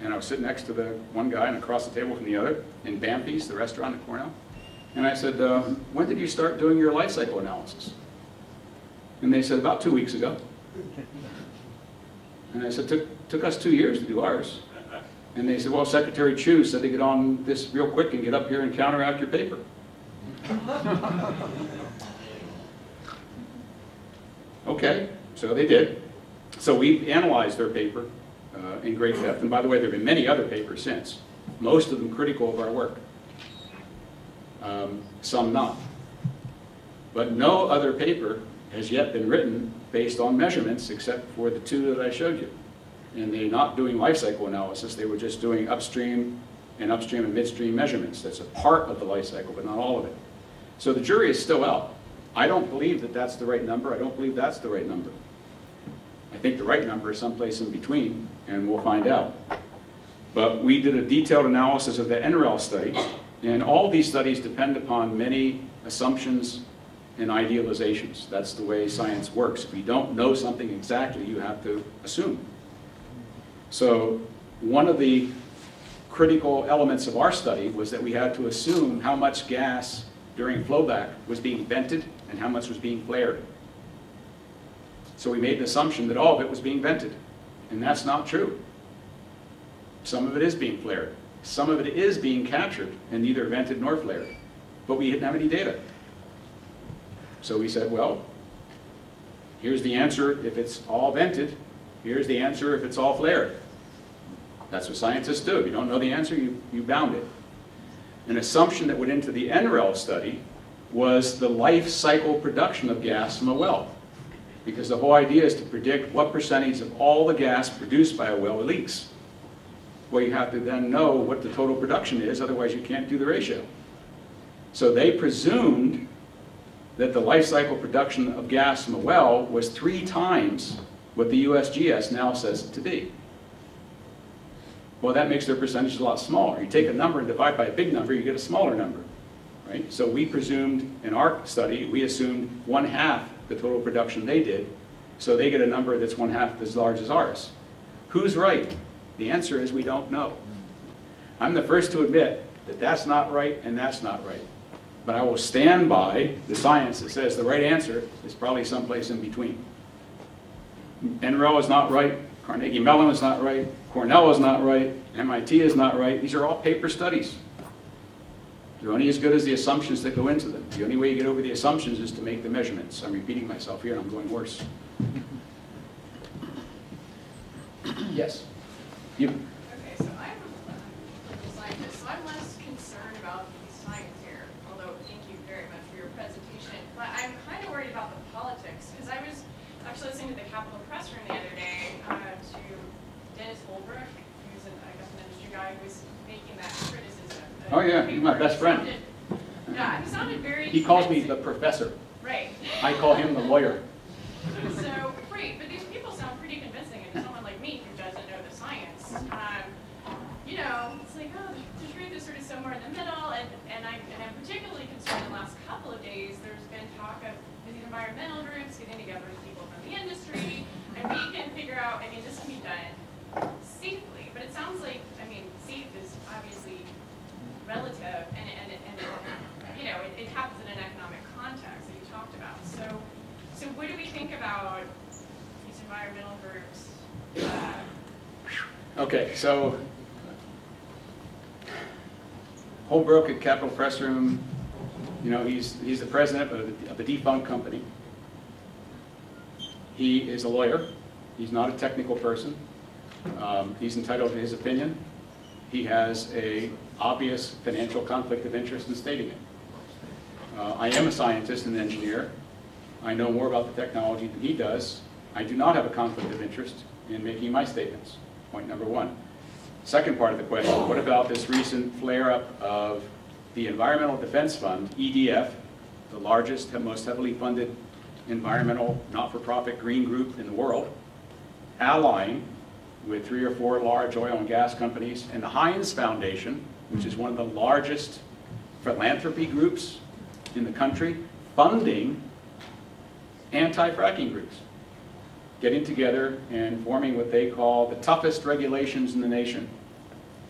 and I was sitting next to the one guy and across the table from the other in Bampi's, the restaurant at Cornell. And I said, when did you start doing your life cycle analysis? And they said, about 2 weeks ago. And I said, took us 2 years to do ours. And they said, well, Secretary Chu said to get on this real quick and get up here and counteract your paper. Okay, so they did. So we analyzed their paper in great depth. And by the way, there have been many other papers since, most of them critical of our work. Some not. But no other paper has yet been written based on measurements except for the two that I showed you. And they're not doing life cycle analysis, they were just doing upstream and midstream measurements. That's a part of the life cycle, but not all of it. So the jury is still out. I don't believe that that's the right number. I don't believe that's the right number. I think the right number is someplace in between, and we'll find out. But we did a detailed analysis of the NREL study, and all these studies depend upon many assumptions and idealizations. That's the way science works. If you don't know something exactly, you have to assume. So one of the critical elements of our study was that we had to assume how much gas during flowback was being vented and how much was being flared. So we made the assumption that all of it was being vented, and that's not true. Some of it is being flared. Some of it is being captured and neither vented nor flared, but we didn't have any data. So we said, well, here's the answer if it's all vented. Here's the answer if it's all flared. That's what scientists do. If you don't know the answer, you bound it. An assumption that went into the NREL study was the life cycle production of gas from a well. Because the whole idea is to predict what percentage of all the gas produced by a well leaks. Well, you have to then know what the total production is, otherwise you can't do the ratio. So they presumed that the life cycle production of gas from a well was 3 times what the USGS now says it to be. Well, that makes their percentage a lot smaller. You take a number and divide by a big number, you get a smaller number, right? So we presumed, in our study, we assumed 1/2 the total production they did, so they get a number that's 1/2 as large as ours. Who's right? The answer is we don't know. I'm the first to admit that that's not right and that's not right. But I will stand by the science that says the right answer is probably someplace in between. NREL is not right, Carnegie Mellon is not right, Cornell is not right, MIT is not right. These are all paper studies. They're only as good as the assumptions that go into them. The only way you get over the assumptions is to make the measurements. I'm repeating myself here and I'm going worse. Yes? You. Okay, so I'm a scientist, so I'm less concerned about the science here, although thank you very much for your presentation. But I'm kind of worried about the politics, because I was actually listening to the Capitol Press Room the other day to Dennis Holbrook, who's an industry guy, who was making that criticism. Oh yeah, he's my best friend. Yeah, he sounded very He calls me the professor. Right. I call him the lawyer. So, great, but these people sound pretty convincing, and to someone like me who doesn't know the science, you know, it's like, oh, the truth is sort of somewhere in the middle, and I'm particularly concerned the last couple of days, there's been talk of these environmental groups getting together with people from the industry, and we can figure out, I mean, this can be done safely, but it sounds like, I mean, safe is obviously relative, and you know, it happens in an economic context that you talked about. So what do we think about these environmental groups? Okay, so Holbrook at Capitol Press Room, you know, he's the president of a defunct company. He is a lawyer. He's not a technical person. He's entitled to his opinion. He has an obvious financial conflict of interest in stating it. I am a scientist and an engineer. I know more about the technology than he does. I do not have a conflict of interest in making my statements. Point number one. Second part of the question, what about this recent flare-up of the Environmental Defense Fund, EDF, the largest and most heavily funded environmental not-for-profit green group in the world, allying with 3 or 4 large oil and gas companies, and the Heinz Foundation, which is one of the largest philanthropy groups in the country, funding anti-fracking groups, getting together and forming what they call the toughest regulations in the nation,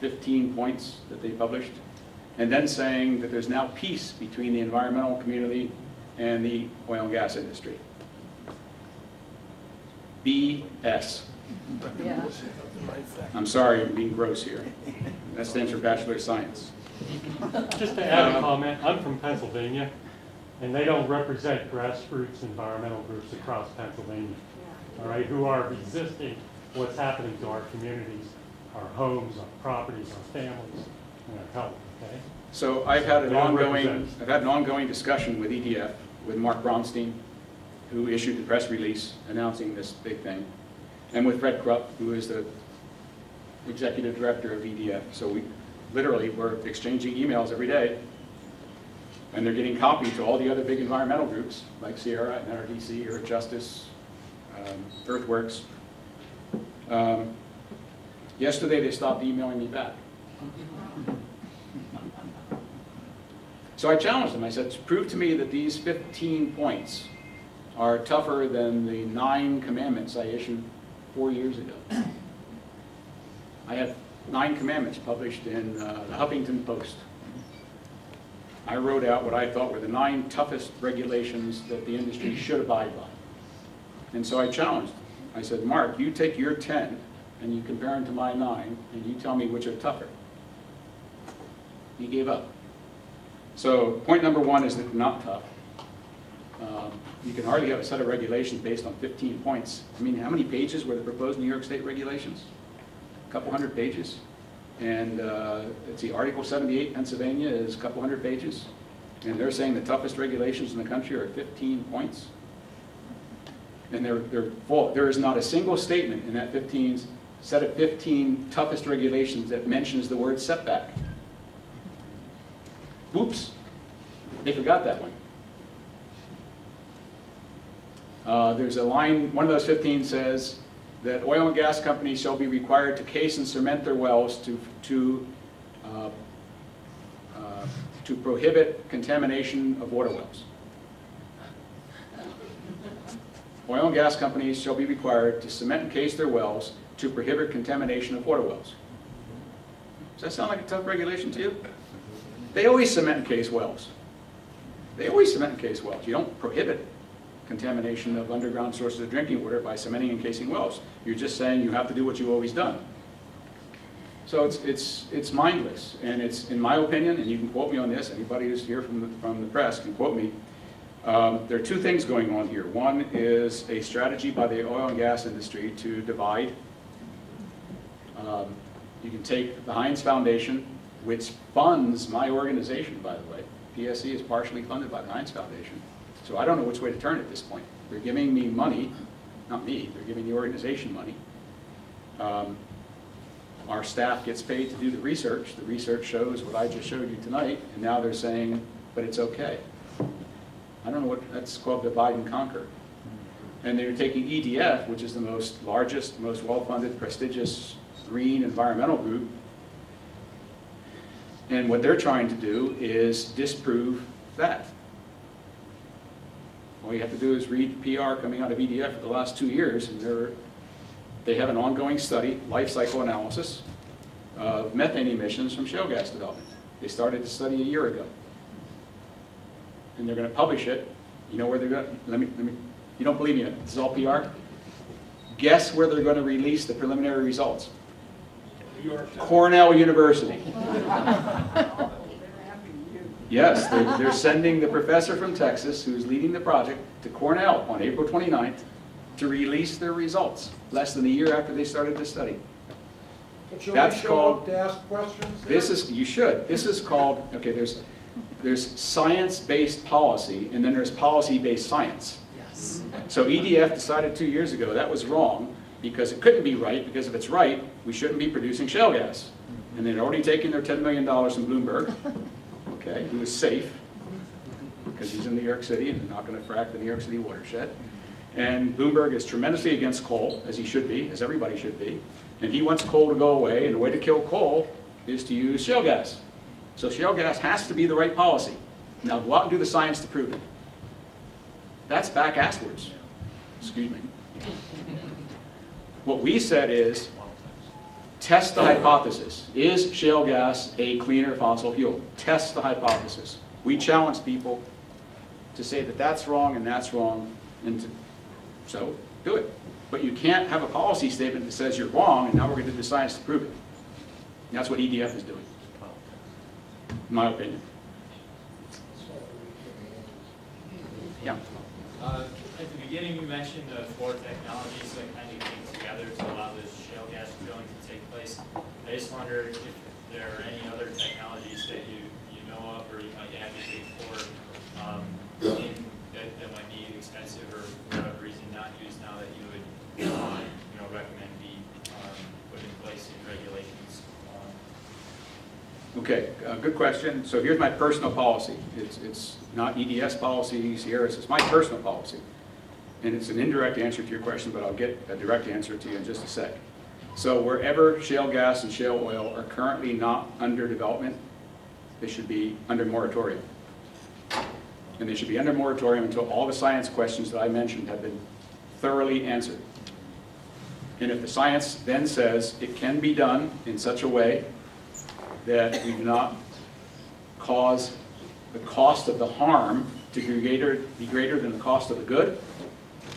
15 points that they published, and then saying that there's now peace between the environmental community and the oil and gas industry. BS. Yeah. I'm sorry, I'm being gross here. That stands for Bachelor of Science. Just to add a comment, I'm from Pennsylvania, and they don't represent grassroots environmental groups across Pennsylvania, all right, who are resisting what's happening to our communities, our homes, our properties, our families, and our health, okay? So I've had an ongoing discussion with EDF, with Mark Bronstein, who issued the press release announcing this big thing, and with Fred Krupp, who is the executive director of EDF. So we literally were exchanging emails every day, and they're getting copied to all the other big environmental groups like Sierra and NRDC, Earth Justice, Earthworks. Yesterday they stopped emailing me back. So I challenged them. I said, prove to me that these 15 points are tougher than the 9 commandments I issued 4 years ago. I have 9 commandments published in the Huffington Post. I wrote out what I thought were the 9 toughest regulations that the industry should abide by. And so I challenged them. I said, Mark, you take your 10 and you compare them to my 9 and you tell me which are tougher. He gave up. So point number 1 is that they're not tough. You can hardly have a set of regulations based on 15 points. I mean, how many pages were the proposed New York State regulations? A couple hundred pages. And let's see, Article 78, Pennsylvania is a couple hundred pages. And they're saying the toughest regulations in the country are 15 points. And they're full. There is not a single statement in that set of 15 toughest regulations that mentions the word setback. Oops, they forgot that one. There's a line, one of those 15 says that oil and gas companies shall be required to case and cement their wells to prohibit contamination of water wells. Oil and gas companies shall be required to cement and case their wells to prohibit contamination of water wells. Does that sound like a tough regulation to you? They always cement and case wells. They always cement and case wells. You don't prohibit contamination of underground sources of drinking water by cementing and casing wells. You're just saying you have to do what you've always done. So it's mindless, and it's, in my opinion, and you can quote me on this, anybody who's here from the press can quote me, there are 2 things going on here. One is a strategy by the oil and gas industry to divide. You can take the Heinz Foundation, which funds my organization, by the way. PSE is partially funded by the Heinz Foundation. So I don't know which way to turn at this point. They're giving me money, not me, they're giving the organization money. Our staff gets paid to do the research. The research shows what I just showed you tonight, and now they're saying, but it's okay. I don't know what, that's called divide and conquer. And they're taking EDF, which is the largest, most well-funded, prestigious green environmental group, and what they're trying to do is disprove that. All you have to do is read PR coming out of EDF for the last 2 years, and they have an ongoing study, life cycle analysis, of methane emissions from shale gas development. They started the study a year ago. And they're going to publish it. You know where they're going to, you don't believe me yet, this is all PR? Guess where they're going to release the preliminary results? Cornell University. Yes, they're sending the professor from Texas who's leading the project to Cornell on April 29th to release their results, less than a year after they started the study. But should we That's show called- up to ask questions there? This is, you should. This is called, okay, there's science-based policy, and then there's policy-based science. Yes. So EDF decided 2 years ago that was wrong because it couldn't be right, because if it's right, we shouldn't be producing shale gas. And they'd already taken their $10 million from Bloomberg, okay, who is safe, because he's in New York City and they're not going to frack the New York City watershed. And Bloomberg is tremendously against coal, as he should be, as everybody should be. And he wants coal to go away, and the way to kill coal is to use shale gas. So shale gas has to be the right policy. Now go out and do the science to prove it. That's back asswards. Excuse me. What we said is, test the hypothesis. Is shale gas a cleaner fossil fuel? Test the hypothesis. We challenge people to say that that's wrong and that's wrong, and so do it. But you can't have a policy statement that says you're wrong and now we're going to do the science to prove it. And that's what EDF is doing, in my opinion. Yeah. At the beginning, you mentioned the four technologies that kind of came together to allow this shale gas drilling to take place. I just wondered if there are any other technologies that you know of or you might advocate for that might be expensive or for whatever reason not used now that you would recommend be put in place in regulations. Okay, good question. So here's my personal policy. It's not EDS policy, Sierra's, it's my personal policy. And it's an indirect answer to your question, but I'll get a direct answer to you in just a sec. So wherever shale gas and shale oil are currently not under development, they should be under moratorium. And they should be under moratorium until all the science questions that I mentioned have been thoroughly answered. And if the science then says it can be done in such a way that we do not cause the cost of the harm to be greater than the cost of the good,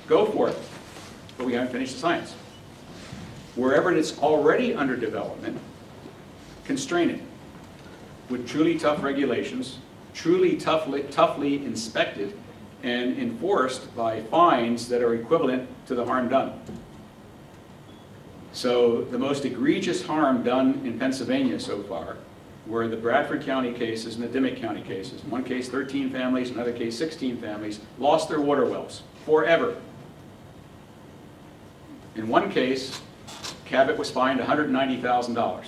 go for it. But we haven't finished the science. Wherever it's already under development, constrain it with truly tough regulations, truly toughly inspected and enforced by fines that are equivalent to the harm done. So the most egregious harm done in Pennsylvania so far were the Bradford County cases and the Dimmick County cases. In one case, 13 families, in another case, 16 families lost their water wells forever. In one case, Cabot was fined $190,000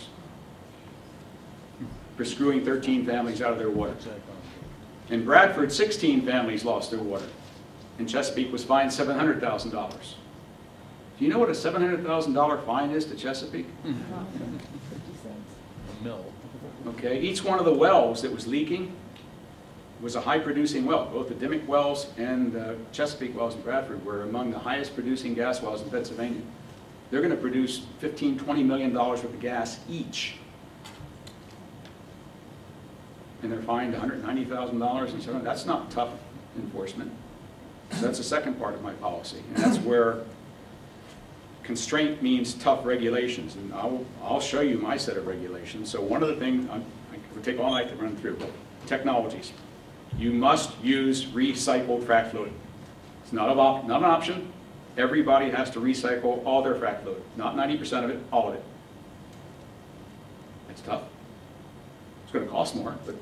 for screwing 13 families out of their water. In Bradford, 16 families lost their water. And Chesapeake was fined $700,000. Do you know what a $700,000 fine is to Chesapeake? Okay, each one of the wells that was leaking was a high-producing well. Both the Dimmick wells and the Chesapeake wells in Bradford were among the highest-producing gas wells in Pennsylvania. They're going to produce $15, $20 million worth of gas each. And they're fined $190,000 and so on. That's not tough enforcement. So that's the second part of my policy. And that's where constraint means tough regulations. And I'll show you my set of regulations. So one of the things, it would take all night to run through, technologies. You must use recycled frac fluid. It's not an option. Everybody has to recycle all their frac fluid. Not 90% of it, all of it. It's tough. It's going to cost more, but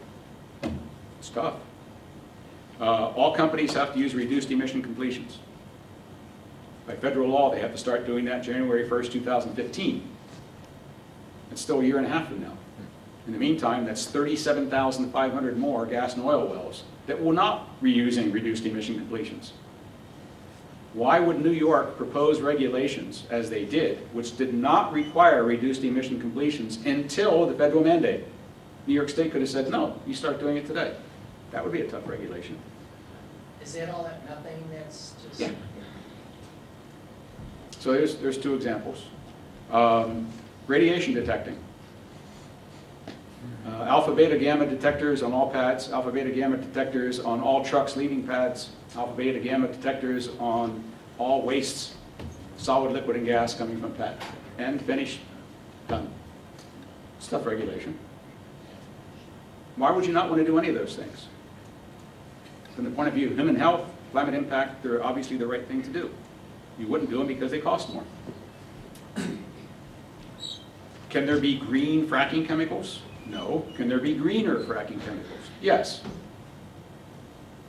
it's tough. All companies have to use reduced emission completions. By federal law, they have to start doing that January 1st, 2015. It's still a year and a half from now. In the meantime, that's 37,500 more gas and oil wells that will not be using reduced emission completions. Why would New York propose regulations, as they did, which did not require reduced emission completions until the federal mandate? New York State could have said, no, you start doing it today. That would be a tough regulation. Is that all that methane that's just? Yeah. So there's two examples. Radiation detecting. Alpha, beta, gamma detectors on all pads, alpha, beta, gamma detectors on all trucks leaving pads, alpha, beta, gamma detectors on all wastes, solid, liquid, and gas coming from pad. And finish, done. It's tough regulation. Why would you not want to do any of those things? From the point of view of human health, climate impact, they're obviously the right thing to do. You wouldn't do them because they cost more. Can there be green fracking chemicals? No. Can there be greener fracking chemicals? Yes.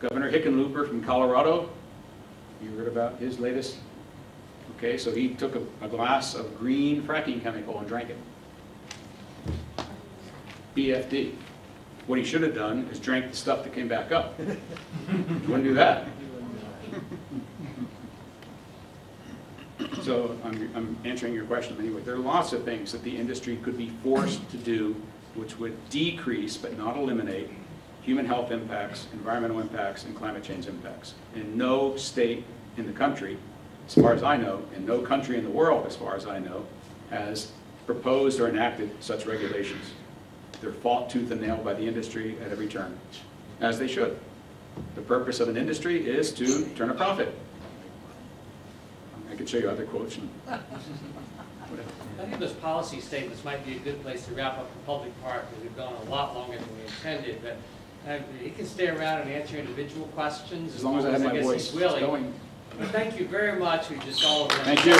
Governor Hickenlooper from Colorado, you heard about his latest? Okay, so he took a glass of green fracking chemical and drank it. BFD. What he should have done is drank the stuff that came back up. Wouldn't do that. So I'm answering your question anyway. There are lots of things that the industry could be forced to do which would decrease but not eliminate human health impacts, environmental impacts, and climate change impacts. In no state in the country, as far as I know, in no country in the world, as far as I know, has proposed or enacted such regulations. They're fought tooth and nail by the industry at every turn, as they should. The purpose of an industry is to turn a profit. I could show you other quotes. I think those policy statements might be a good place to wrap up the public part, because we've gone a lot longer than we intended. But he can stay around and answer individual questions as long as I have my guess voice he's willing. going. But thank you very much. We just all Thank you.